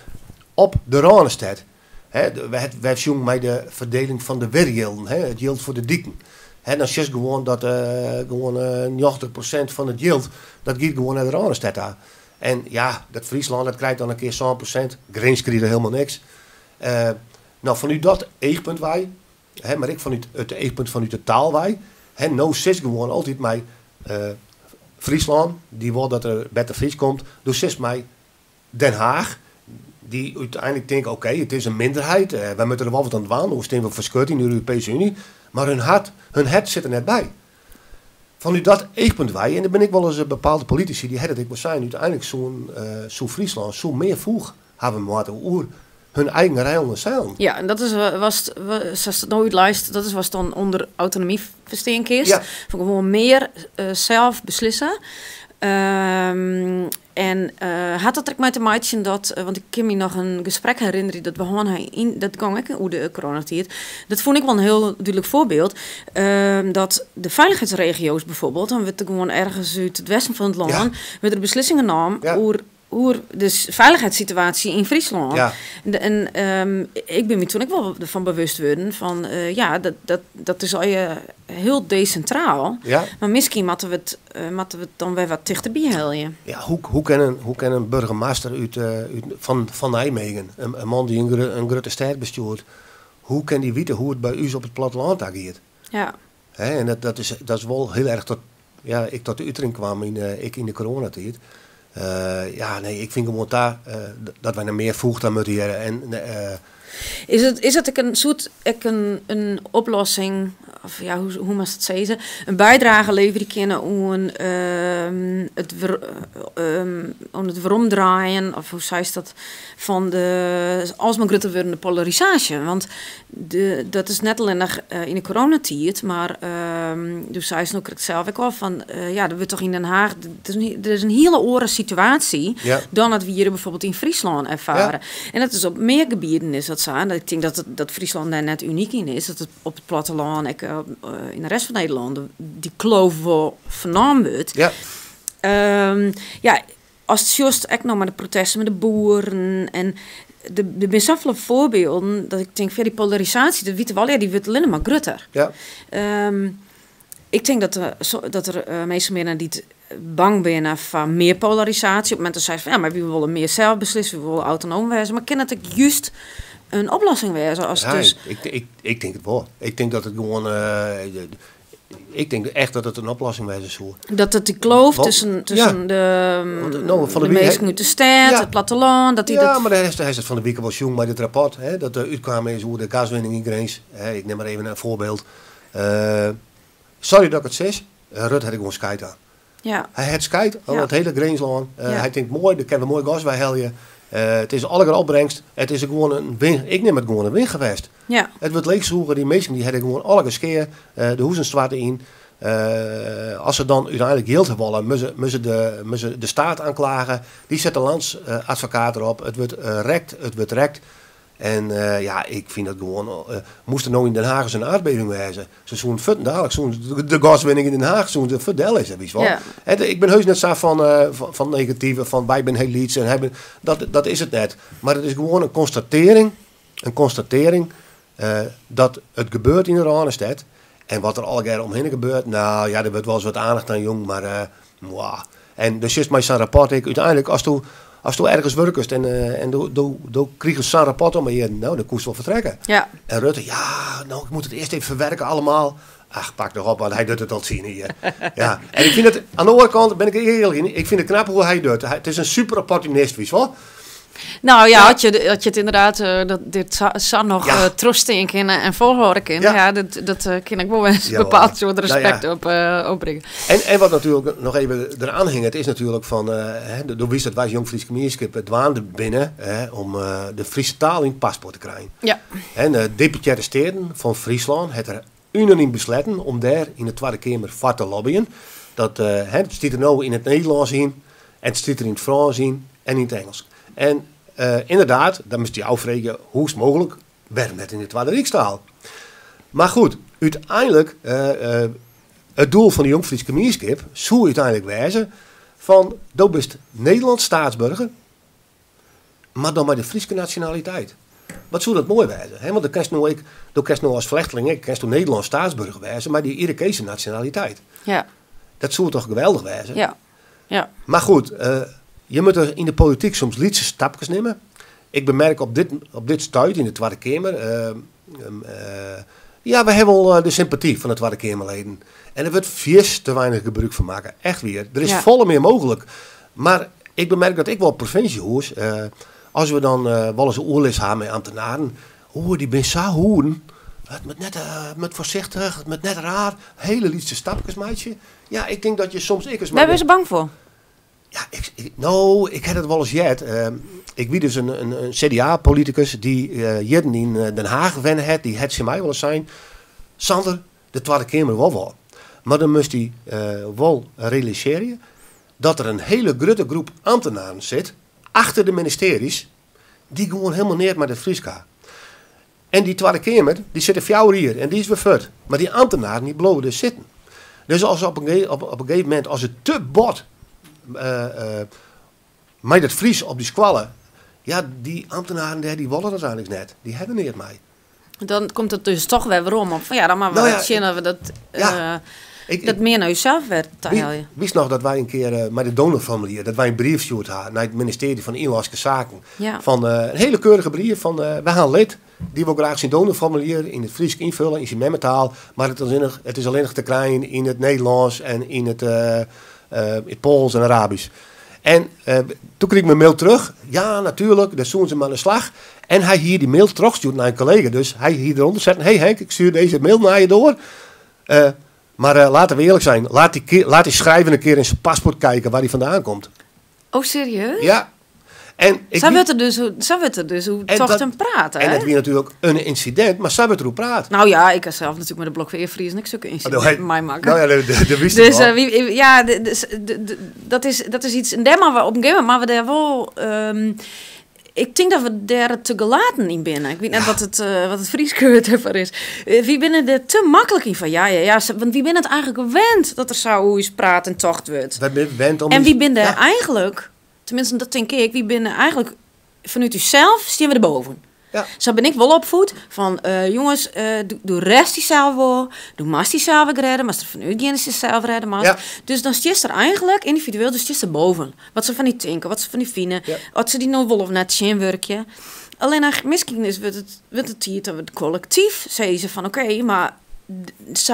op de Oranjestad. Wij zien bij de verdeling van de werkgelden, het yield voor de dieken. Dan is het gewoon dat 90% van het yield, dat gaat gewoon naar de Oranjestad aan. En ja, dat Friesland, dat krijgt dan een keer 100%. Greens krijgt er helemaal niks. Nou, vanuit dat eegpunt wij, maar ik vanuit het eegpunt vanuit de taal wij. Nou zit gewoon altijd mij Friesland, die wil dat er beter Fries komt. Dus zit mij Den Haag, die uiteindelijk denken, oké, het is een minderheid. Wij moeten er wel wat aan doen, we staan we verschut in de Europese Unie. Maar hun hart zit er net bij. Van nu dat eegpunt wij, en dan ben ik wel eens bepaalde politici die hadden het zijn uiteindelijk zo'n Friesland, zo meer vroeg hebben moeten oer hun eigen rijden zeilen. Ja, en dat is zoals het nooit lijst, dat is was dan onder autonomie verstaan kiest. Ja. Van gewoon meer zelf beslissen. Had dat er met de maatje dat, want ik kan me nog een gesprek herinneren dat we gewoon dat ging ik hoe de coronatijd. Dat vond ik wel een heel duidelijk voorbeeld. Dat de veiligheidsregio's bijvoorbeeld, dan werd er gewoon ergens uit het westen van het land, werd er beslissingen genomen over de veiligheidssituatie in Friesland. Ja. Ik ben me toen ook wel van bewust worden van dat is al heel decentraal. Ja. Maar misschien moeten we het dan weer wat dichterbij helpen. Ja, hoe kan een burgemeester van Nijmegen, een man die een grote stad bestuurt, hoe kan die weten hoe het bij u op het platteland ageert? Ja. En dat is wel heel erg tot de uitering kwam in de coronatijd. Ik vind gewoon dat wij er meer voegt aan moeten hebben. Is het een soort een oplossing, of ja, hoe moet het zeggen, een bijdrage leveren kunnen om het veromdraaien, of hoe zei je dat, van de alsmaar groter wordende polarisatie? Want dat is net alleen nog in de coronatijd, maar dus zei ze ook zelf ook al van, er wordt toch in Den Haag, er is een hele andere situatie dan dat we hier bijvoorbeeld in Friesland ervaren. Ja. En dat is op meer gebieden is dat zo. Ik denk dat Friesland daar net uniek in is, dat het op het platteland en in de rest van Nederland die kloof wel vernomen wordt. Ja. Als het juist ook nog maar de protesten met de boeren en de bizarre voorbeelden, dat ik denk, die polarisatie, dat weten we al, die wordt alleen maar groter. Ja. Ik denk dat er meestal meer naar die bang zijn van meer polarisatie. Op het moment dat zij van, maar we willen meer zelf beslissen, we willen autonoom wezen, maar kan het ook juist een oplossing wezen? Als dus... ik denk het wel. Ik denk dat het gewoon... ik denk echt dat het een oplossing wezen zou. Dat het die kloof tussen de mensen uit de stad, het platteland... maar hij is het van de week wel jong met het rapport. Hè, dat er uitkwam is hoe de gaswinning in Grens. Ik neem maar even een voorbeeld. Sorry dat ik het zeg. Rutte had ik gewoon skite aan. Ja. Hij had skite aan het hele Grensland. Hij denkt mooi, daar kunnen we mooi gas bij helpen. Het is alle opbrengst. Het is gewoon een win. Ik neem het gewoon een win geweest. Ja. Het wordt leegzoeken. Die mensen die hadden gewoon alle geskeerd. De huizen zwaarden in. Als ze dan uiteindelijk geld willen, moeten de staat aanklagen. Die zet de landsadvocaat erop. Het wordt rekt. En ik vind dat gewoon... moest er nou in Den Haag eens een aardbeving wezen. Zo'n de gaswinning in Den Haag, zo'n verdel is. Ja. Ik ben heus net zo van negatieve, van wij zijn heel lieds. Dat is het net. Maar het is gewoon een constatering dat het gebeurt in de Ranestad. En wat er al omheen gebeurt, nou ja, er wordt wel eens wat aandacht aan, jong, maar En dus is mijn rapport, uiteindelijk, als je ergens werkt en dan krijg je zo'n rapport om je, nou, dan koest wel vertrekken. Ja. En Rutte, ik moet het eerst even verwerken allemaal. Ach, pak nog op, want hij doet het al zien hier. Ja. En ik vind het, aan de andere kant ben ik eerlijk in, ik vind het knap hoe hij doet. Het is een super opportunist, weet je wel. Nou ja, had je het inderdaad, dit zou nog trosten in kennen en volhouden kennen. Ja, dat kan ik wel eens een bepaald soort respect opbrengen. En wat natuurlijk nog even eraan hing, het is natuurlijk van, door wie dat wij Jong Fries Gemeenschap dwaande binnen om de Friese taal in het paspoort te krijgen. Ja. En de deputaire steden van Friesland het er unaniem besloten om daar in de Tweede Kamer voor te lobbyen. Het staat er nou in het Nederlands in, en het staat er in het Frans in en in het Engels. En inderdaad, dan moest je afvragen hoe is het mogelijk, werd net in de Tweede Rijkstaal. Maar goed, uiteindelijk, het doel van de Jong Fries Gemeenschap zou uiteindelijk wijzen van, dat bent Nederlands staatsburger, maar dan met de Friese nationaliteit. Wat zou dat mooi wijzen? Hè? Want dan kan je nou als vlechteling, ik kan je Nederlands staatsburger wijzen, maar die Irakese nationaliteit. Ja. Dat zou toch geweldig wijzen? Ja. Ja. Maar goed, je moet er in de politiek soms lietse stapjes nemen. Ik bemerk op dit stuit in de Tweede Kamer. We hebben wel de sympathie van de Tweede Kamerleden. En er wordt vies te weinig gebruik van maken. Echt weer. Er is volle meer mogelijk. Maar ik bemerk dat ik wel provinciehoers, als we dan wel eens een oorlis hebben met ambtenaren. Die ben zo hoeren. het moet voorzichtig, het moet net raar. Hele liefste stapjes, meidje. Ja, ik denk dat je soms... Daar ben je bang voor? Ja, ik heb het wel eens jet. Ik wie dus een CDA-politicus die jitten in Den Haag wennen het. Die het ze mij wel eens zijn. Sander, de Tweede Kamer wel. Maar dan moest hij wel realiseren dat er een hele grote groep ambtenaren zit achter de ministeries die gewoon helemaal neer met het Frieska. En die Tweede Kamer, die zit 4 uur hier en die is weer fut. Maar die ambtenaren die blijven dus zitten. Dus als op een gegeven moment, als het te bot met het Fries op die squallen, ja, die ambtenaren die willen dat eigenlijk net. Die hebben niet mij. Dan komt het dus toch weer om. Van ja, dan maar we dat dat meer naar jezelf werd. Wist nog dat wij een keer met het donorformulier, dat wij een brief stuurd hadden naar het ministerie van Inlandse Zaken. Ja. Van een hele keurige brief van, we gaan lid, die wil graag zijn donorformulier in het Fries invullen, in zijn memmentaal, maar het is alleen nog te klein in het Nederlands en in het Pools en Arabisch. En toen kreeg ik mijn mail terug. Ja, natuurlijk, daar zoeken ze maar aan de slag. En hij hier die mail terugstuurt naar een collega. Dus hij hier eronder zet. Hey Henk, ik stuur deze mail naar je door. Maar laten we eerlijk zijn. Laat die schrijver een keer in zijn paspoort kijken waar hij vandaan komt. Oh, serieus? Ja. En Zo werd er dus hoe toch een praten. En het was natuurlijk een incident, maar zo werd er hoe praat. Nou ja, ik heb zelf natuurlijk met de blok weer Fries niks zulke incidenten mij maken. Nou ja, de wist dus dat is iets. En daar maar we op een gegeven moment, maar we daar wel. Ik denk dat we daar te gelaten in binnen. Ik weet net wat het Frieskeurt ervoor is. Wie binnen er te makkelijk in van ja. Want wie binnen het eigenlijk gewend dat er zo eens praat en tocht wordt. En wie binnen er eigenlijk, tenminste dat denk ik, wie binnen eigenlijk vanuit uzelf staan we erboven. Ja. Zo ben ik wel opvoed van jongens, doe rest die zelf wel, doe mas die zelf redden, maar er vanuit die zelf redden mas. Ja. Dus dan stond er eigenlijk individueel, dus stond er boven. Wat ze van die tinken, wat ze van die vinden, wat ze die nou wel of net zien werkje. Alleen eigenlijk misschien is wordt het hier dat we het collectief zeggen ze van oké, maar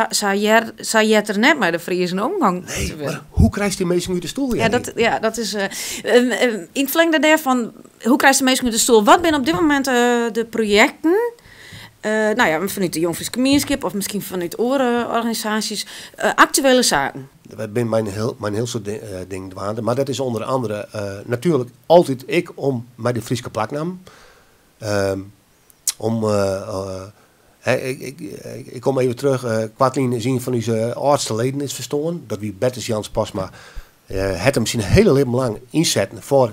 zou je er net met de Friese omgang? Nee, maar hoe krijg je die mensen uit de stoel? Dat is in het verlengde daarvan. Hoe krijg je de mensen uit de stoel? Wat zijn op dit moment de projecten? Vanuit de Jong Fries Gemeenschap of misschien vanuit andere organisaties. Actuele zaken. Dat ben mijn heel soort dingen dwaande. Maar dat is onder andere natuurlijk altijd ik om met de Friese plaknaam. Ik kom even terug. Kwartlien zien van onze oudste leden is verstoren. Dat wie Bertus Jans Pasma het hem misschien een hele leven lang inzetten voor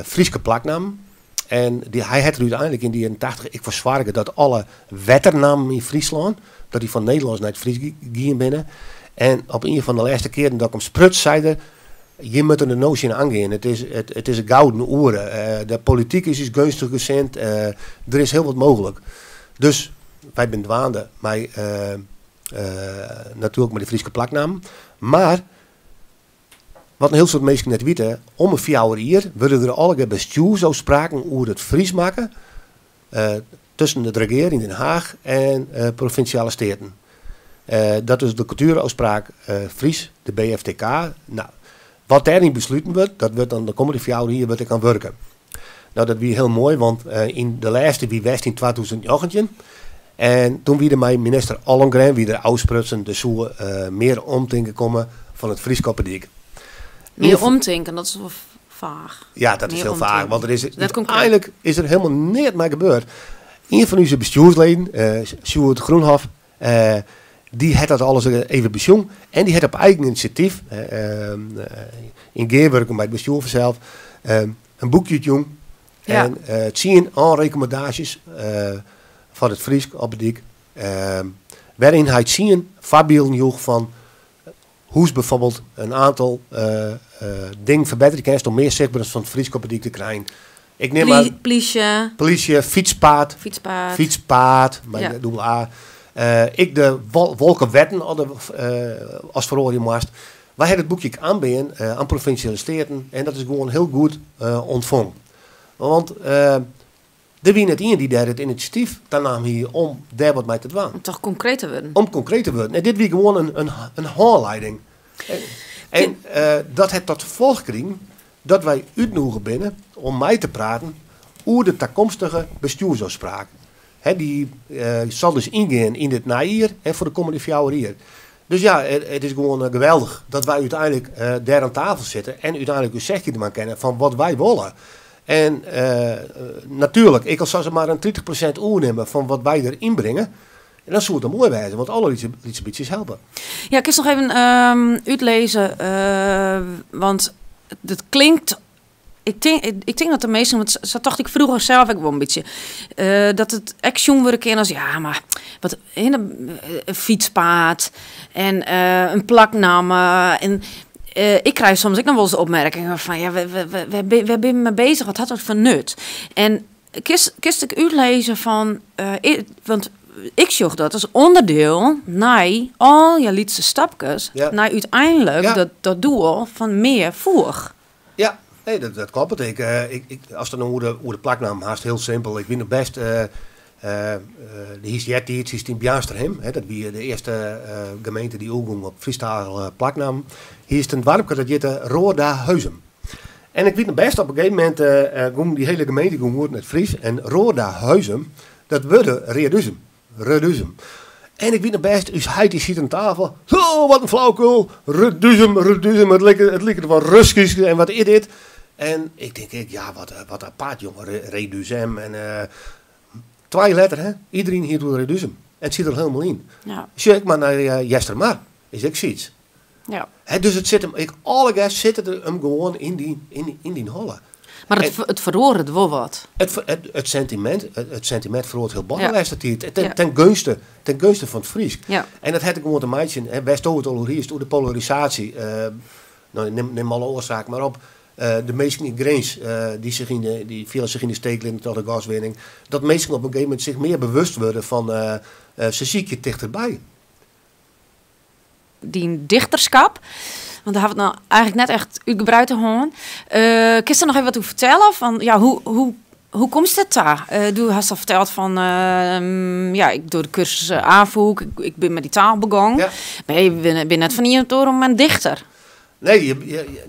Friese plaknaam. En hij had er uiteindelijk in die 80 ik verzwaarde dat alle wetternamen in Friesland, dat die van Nederlands naar het Fries gingen binnen. En op een van de laatste keren dat ik hem sprut zeide, je moet er de notie aan aangaan. Het is een gouden oren. De politiek is gunstig gezend. Er is heel wat mogelijk. Dus wij zijn dwaande, maar natuurlijk met de Friese plaknaam. Maar wat een heel soort mensen net weten, om een 4 uur hier worden er alle bestuursafspraken over het Fries maken tussen de regering in Den Haag en provinciale steden. Dat is de cultuurafspraak Fries, de BFTK. Nou, wat daarin besloten wordt, dat wordt dan de komende 4 uur hier wordt ik aan werken. Nou, dat was heel mooi, want in de laatste wie was in 2018. En toen wie mijn minister Ollongren wie er uitsprutsen, dus hoe meer omdenken komen van het Fries Kopperdijk. Meer omdenken, dat is wel vaag. Ja, dat is heel vaag, want uiteindelijk is er helemaal niks mee gebeurd. Een van onze bestuursleden, Sjoerd Groenhof, die had dat alles even besjong. En die had op eigen initiatief, in geerwerken bij het bestuur vanzelf, een boekje jong. Ja. En het zien aan recommendaties van het Fries Kopperdijk. Waarin hij het zien voorbeelden joeg van hoe bijvoorbeeld een aantal dingen verbeteren kan om meer zichtbaarheid van het Fries Kopperdijk te krijgen. Ik neem politie, fietspaad, bij de dubbel A. Ik de wolkenwetten als verhoor moest. Wij hebben het boekje aanbieden aan provinciale steden en dat is gewoon heel goed ontvangen. Want er wie net in die daar het initiatief dan nam hier om daar wat mee te doen. Om toch concreet te worden. Om concreet te worden. En dit wie gewoon een handleiding. En dat het tot gevolg kreeg dat wij uitnodigen binnen om mij te praten over de toekomstige bestuursafspraak. die zal dus ingaan in dit najaar voor de komende 4 jaar. Dus ja, het is gewoon geweldig dat wij uiteindelijk daar aan tafel zitten en uiteindelijk een zegje te maken kennen van wat wij willen. En natuurlijk, ik al zou ze maar een 30% oornemen van wat wij erin brengen. En dan zou het mooi wijzen, want alle iets helpen. Ja, ik eens nog even uitlezen, want het klinkt... Ik denk dat de meesten, want zo dacht ik vroeger zelf ook wel een beetje, dat het action worden kennen als, ja, maar wat een fietspaad en een plaknamen en... ik krijg soms ook nog wel eens opmerkingen van, ja, we zijn mee bezig, wat had dat voor nut? En kist ik uitlezen van, want ik zocht dat als onderdeel naar al je liedste stapjes, naar uiteindelijk dat doel van meer voer. Ja, nee, dat klopt. Als het dan over de plaknaam haast heel simpel. Ik vind het best, de Hiesjet is in Bjaarsterhem, dat wie de eerste gemeente die ook op freestyle plaknaam. Hier is een dorpje dat heet Roda Huizum. En ik weet nog best op een gegeven moment ging die hele gemeente wordt met Fries en Roda Huizum, dat wordt Reduzum. En ik weet nog best, hij die zit aan tafel. Zo, wat een flauwkul. Reduzum. Het lijkt er wel Ruskisch en wat is dit? En ik denk, ja, wat apart, jongen. Reduzum. En 2 letters, hè. Iedereen hier doet Reduzum. En het zit er helemaal in. Ja. Zeg maar naar Jestermar. Is ik zoiets. Ja. Dus het zit hem, alle gasten zitten hem gewoon in die holle. Maar het verroert het wel wat. Het sentiment verroert heel belangrijk. Ja. Ten gunste van het Fries. Ja. En dat had ik gewoon te maken. Wij stoten het al hier door de polarisatie. Neem alle oorzaken maar op. De mensen in Greens, die vielen zich in de steek lieten tot de gaswinning. Dat mensen op een gegeven moment zich meer bewust worden van ze zie ik je dichterbij. Die dichterschap. Want daar hebben we het nou eigenlijk net echt uitgebreid te horen. Kun je er nog even wat over vertellen? Van, ja, hoe komt het daar? Du hast al verteld van... ja, ik doe de cursus aanvoer. Ik ben met die taal begonnen. Ja. Maar je bent net van hier door om een dichter. Nee,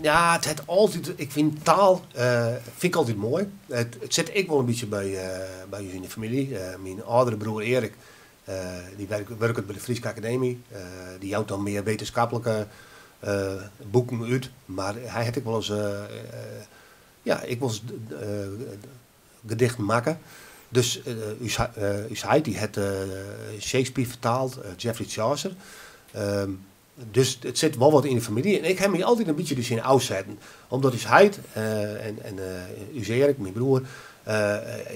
ja, het altijd... Ik vind taal vind ik altijd mooi. Het zit ik wel een beetje bij je in de familie. Mijn oudere broer Erik, die werkt bij de Friese Academie. Die houdt dan meer wetenschappelijke... boeken uit, maar hij had ik wel eens ik was gedichten maken. Dus hij die had Shakespeare vertaald, Geoffrey Chaucer. Dus het zit wel wat in de familie. En ik heb me altijd een beetje dus in uitzetten. Omdat hij en Erik, mijn broer,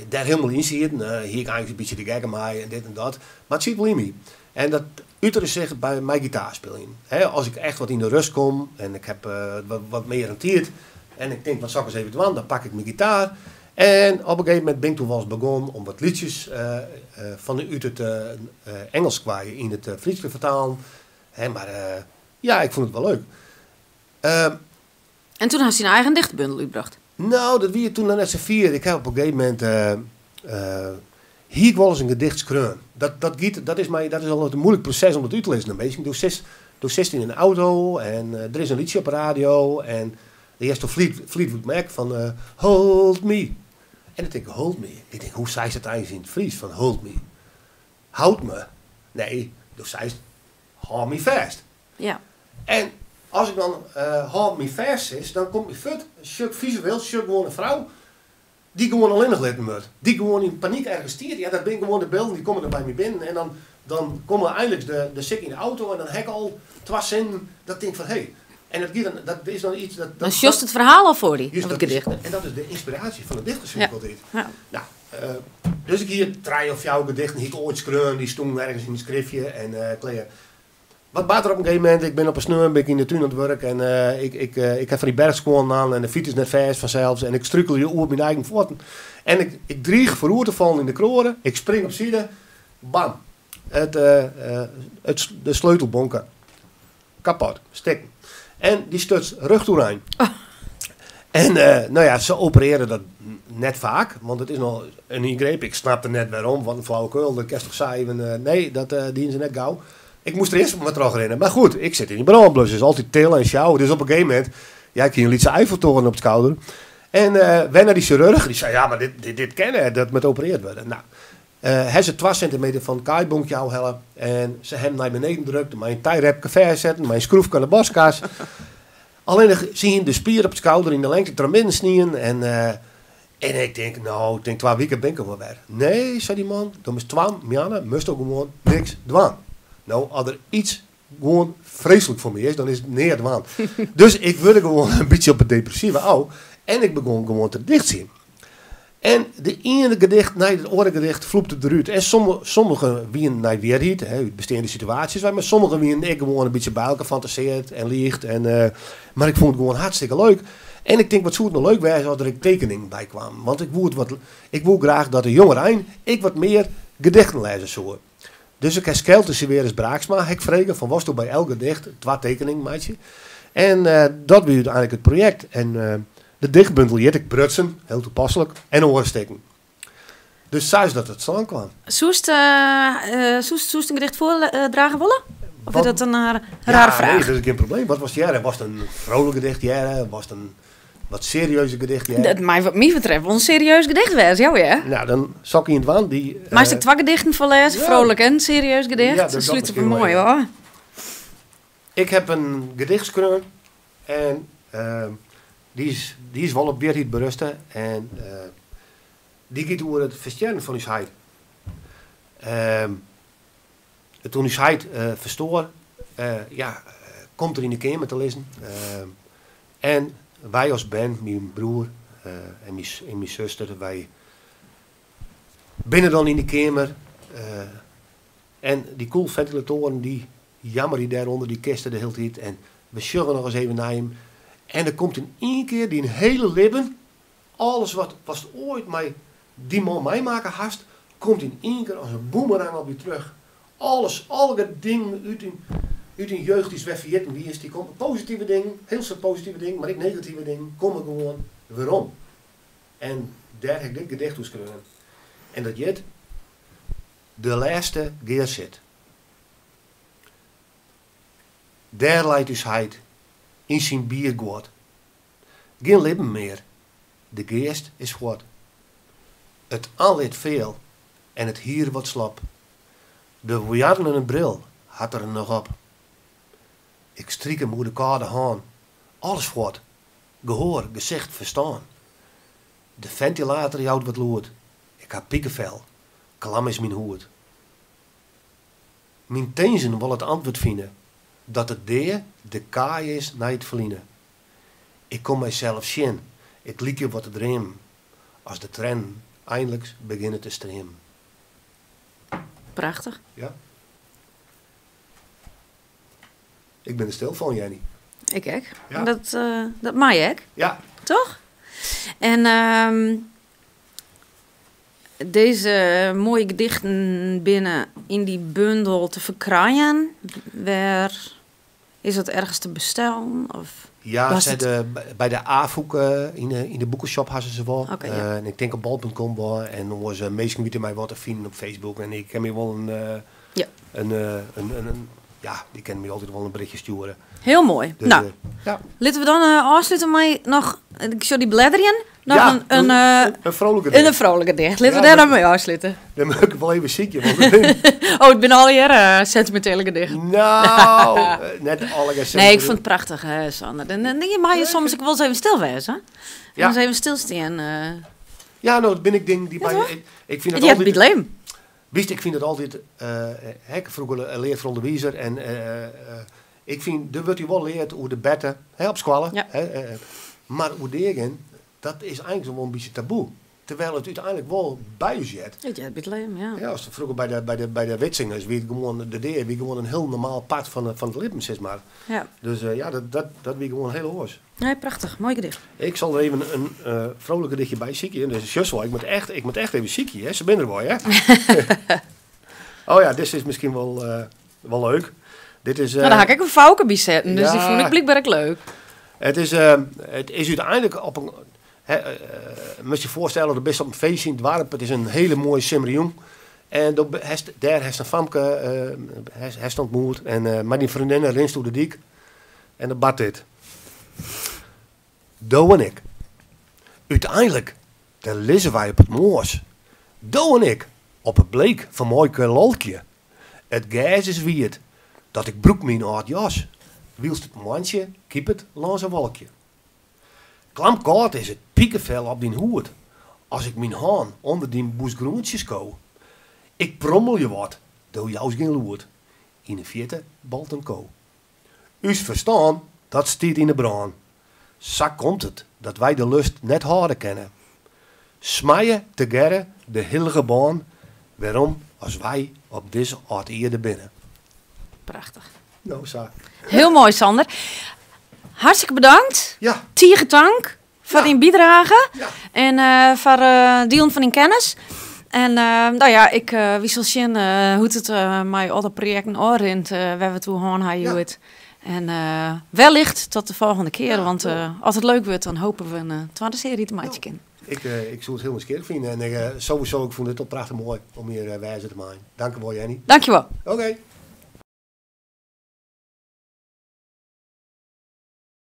daar helemaal in zitten. Hier eigenlijk een beetje de gekken maaien en dit en dat. Maar het zit wel in me. En dat uiterlijk zich bij mijn gitaarspelen. Als ik echt wat in de rust kom en ik heb wat meer aan tijd en ik denk, wat zal ik eens even doen, dan pak ik mijn gitaar. En op een gegeven moment ben ik toen wel eens begonnen om wat liedjes uit het Engels kwaaien in het Fries te vertalen. Maar ja, ik vond het wel leuk. En toen had je een eigen dichtbundel uitgebracht? Nou, dat wie toen dan net z'n vier. Ik heb op een gegeven moment... hier ik wel eens een gedicht schreeuwen. Dat is al een moeilijk proces om het uit te lezen. Ik doe 16 in de auto en er is een liedje op de radio en de eerste Fleetwood Mac van Hold Me. En dan denk ik, hold me. Ik denk, hoe zei ze het eigenlijk in het Fries van hold me? Houd me. Nee, dus zei ze, hold me fast. Ja. En als ik dan hold me fast is, dan komt me visueel gewoon een vrouw die gewoon alleen nog letten wordt. Die gewoon in paniek ergens stiert. Ja, dat ben gewoon de beelden, die komen er bij me binnen. En dan komen eindelijk de sik in de auto en dan heb ik al 2 zinnen dat ik denk van, hé. En dat is dan iets... Dan is juist het verhaal al voor die, op het gedicht. En dat is de inspiratie van het dichterswinkel. Ja. Ja. Nou, dus ik hier 3 of 4 gedichten, ik ooit schreeuwen, die stonden ergens in een schriftje en kleer. Wat baat er op een gegeven moment, ik ben op een sneur, ben ik in de tuin aan het werk en ik heb van die bergschoenen aan en de fiets is net vast vanzelfs en ik strukkel je op mijn eigen voeten. En ik drieg voorover te vallen in de kroren, ik spring op zijde, bam, de sleutelbonken, kapot, stikken. En die stuts rug toerein. Oh. En nou ja, ze opereren dat net vaak, want het is nog een ingreep. Ik snapte net waarom, wat een flauwekul, dat kerst toch zeiden, nee, dat dienen ze net gauw. Ik moest er eerst maar terug rennen. Maar goed, ik zit in die brandblus. Dus altijd tillen en sjouwen. Dus op een gegeven moment... Ja, ik hier een liedse Eiffeltoren op het schouder. En wij naar die chirurg. Die zei, ja, maar dit kennen. Dat moet opereerd worden. Nou, Hij ze 2 centimeter van het kaaibonkje afhellen. En ze hebben naar beneden gedrukt. Mijn tijrep café zetten. Mijn schroef kan de boskas. Alleen zie je de spier op het schouder in de lengte ter midden snijden. En ik denk, 2 weken ben ik er wel weer. Nee, zei die man. Dan is 2 maanden, moest ook gewoon niks doen. Nou, als er iets gewoon vreselijk voor me is, dan is het neer dwaan. Dus ik wilde gewoon een beetje op het depressieve ouw. En ik begon gewoon te dichtzien. En de ene gedicht na het andere gedicht vloepte eruit. En sommige wien naar weerhiet, uit bestaande situaties. Maar sommige wien ik gewoon een beetje bij elkaar fantaseerd en liegt. Maar ik vond het gewoon hartstikke leuk. En ik denk, wat zou het nou leuk zijn als er een tekening bij kwam. Want ik wou graag dat de jongeren ik wat meer gedichten lezen zou. Dus ik heb Skelte Severus Braaksma. Ik vregen van was toch bij elk gedicht 2 tekeningen maatje. En dat was uiteindelijk het project. En de dichtbundel heet ik Brutsen, heel toepasselijk, en oorsteken. Dus zei dat het staan kwam. Soest een gedicht voordragen willen? Of is dat een rare vraag? Nee, dat is geen probleem. Wat was het jaren? Was het een vrolijk gedicht jaren? Was het een wat serieuze gedicht jaren? Dat mij wat mij betreft wel een serieus gedicht was, ja. Nou, dan zal ik in het waan die... Maar als ik 2 gedichten voorlezen, vrolijk en serieus gedicht, Ja, dat sluit het mooi hoor. Ik heb een gedichtskreun en die is wel op weerhiet berusten en die gaat over het versterken van uw heid. Toen uw heid verstoor, komt er in de kamer te lezen. En wij als band, mijn broer en mijn zuster, wij binnen dan in de kamer. En die koelventilatoren, die jammer die daaronder, die kisten de hele tijd. En we sjuggen nog eens even naar hem. En er komt in één keer die een hele lippen, alles wat was ooit die man mij maken hast, komt in één keer als een boemerang op je terug. Alle dingen uit een jeugd is wegvergeten wie is, die komt positieve dingen, heel veel positieve dingen, maar ook negatieve dingen, komen gewoon weer om. En daar heb ik dit gedicht geschreven. En dat jet de laatste keer zit. Daar leidt dus heid in zijn biergoed. Geen lippen meer. De geest is God. Het aanleed veel en het hier wat slap. De wojarden en een bril had er nog op. Ik strik hem hoe de kade haan. Alles voort. Gehoor, gezicht, verstaan. De ventilator houdt wat lood. Ik heb piekenvel. Klam is mijn hoed. Mijn teenzen wil het antwoord vinden. Dat het de kaai is naar het verliezen. Ik kom mijzelf zien. Ik liek je wat te dreamen. Als de trein eindelijk beginnen te streamen. Prachtig. Ja. Ik ben er stil van, Jenny. Ik ook. Ja. Dat mag je ook. Ja. Toch? En deze mooie gedichten binnen in die bundel te verkrijgen. Waar is dat ergens te bestellen? Of Ja, bij de A-hoek in de boekenshop hadden ze wel. Okay, ja. En ik denk op bol.com wel. En dan was meestal weten mij wat te vinden op Facebook. En ik heb me wel die kan me altijd wel een berichtje sturen. Heel mooi. Dus, nou, ja. laten we dan afsluiten met nog, ik zou die bladeren, nog Ja, een vrolijke ding. een vrolijke dicht. Laten we Ja, daar dan mee afsluiten. Dan moet ik wel even ziekje. Het ben al hier sentimentele gedicht. Nou, net alle Nee, ik vond het prachtig, Sander. Dan denk je, maar je soms ik wel eens even stilwezen. Ja. Eens even stilstaan. Ja, nou, dat ben ik ding die bij ik vind het je hebt altijd. niet leem. Wist, ik vind het altijd. Ik vroeger leer van de wiezer en ik vind, er wordt je wel leerd hoe de betten op squallen. Ja. Maar hoe degen, dat is eigenlijk zo wel een beetje taboe. Terwijl het uiteindelijk wel bij je zit. Je hebt niet leem, ja. Ja, als vroeger bij de Witsingers, wie gewoon wie gewoon een heel normaal pad van het lippen, zeg maar. Ja. Dus dat wie gewoon heel hoors. Nee, prachtig. Mooi gedicht. Ik zal er even een vrolijk gedichtje bij ziekje. Dus Jussel, ik moet echt even ziekje, hè? Ze ben er wel, hè? Oh ja, dit is misschien wel leuk. Dit is, Nou, dan ga ik een vouwke bij zetten, dus ja. die vond ik blijkbaar leuk. Het is uiteindelijk op een... moet je voorstellen, dat best op een feestje in het dorp. Het is een hele mooie simmerjong. En daar heeft een famke ontmoet. En maar die vriendinnen rinst door de dik. En dat bad dit. Doe en ik. Uiteindelijk, daar lezen wij op het moors. Doe en ik. Op het bleek van mooi lolkje. Het gijs is wierd, dat ik broek mijn oud jas. Wielst het mandje, kiep het langs een wolkje. Klamkoud is het piekenvel op die hoed. Als ik mijn haan onder die boesgroentjes ko. Ik prommel je wat, doe jou geen loert. In de vierde balt een ko. Us verstaan, dat stiet in de braan. Zak komt het, dat wij de lust net harder kennen. Smaaien te gerre de heilige baan. Waarom als wij op deze aarde binnen. Prachtig. Nou, zaak. Heel mooi, Sander. Hartstikke bedankt. Ja. Tiege dank voor die bijdrage. Ja. En voor delen van die kennis. En nou ja, ik wissel zien hoe het met alle projecten aanrint. Waar we toe gaan hebben. Ja. En wellicht tot de volgende keer. Ja, Want als het leuk wordt, dan hopen we een tweede serie te maken. Ja. Ik zou het heel eens vinden. En sowieso, ik vond het toch prachtig mooi om hier wijze te maken. Dank je wel, Jenny. Dankjewel. Oké.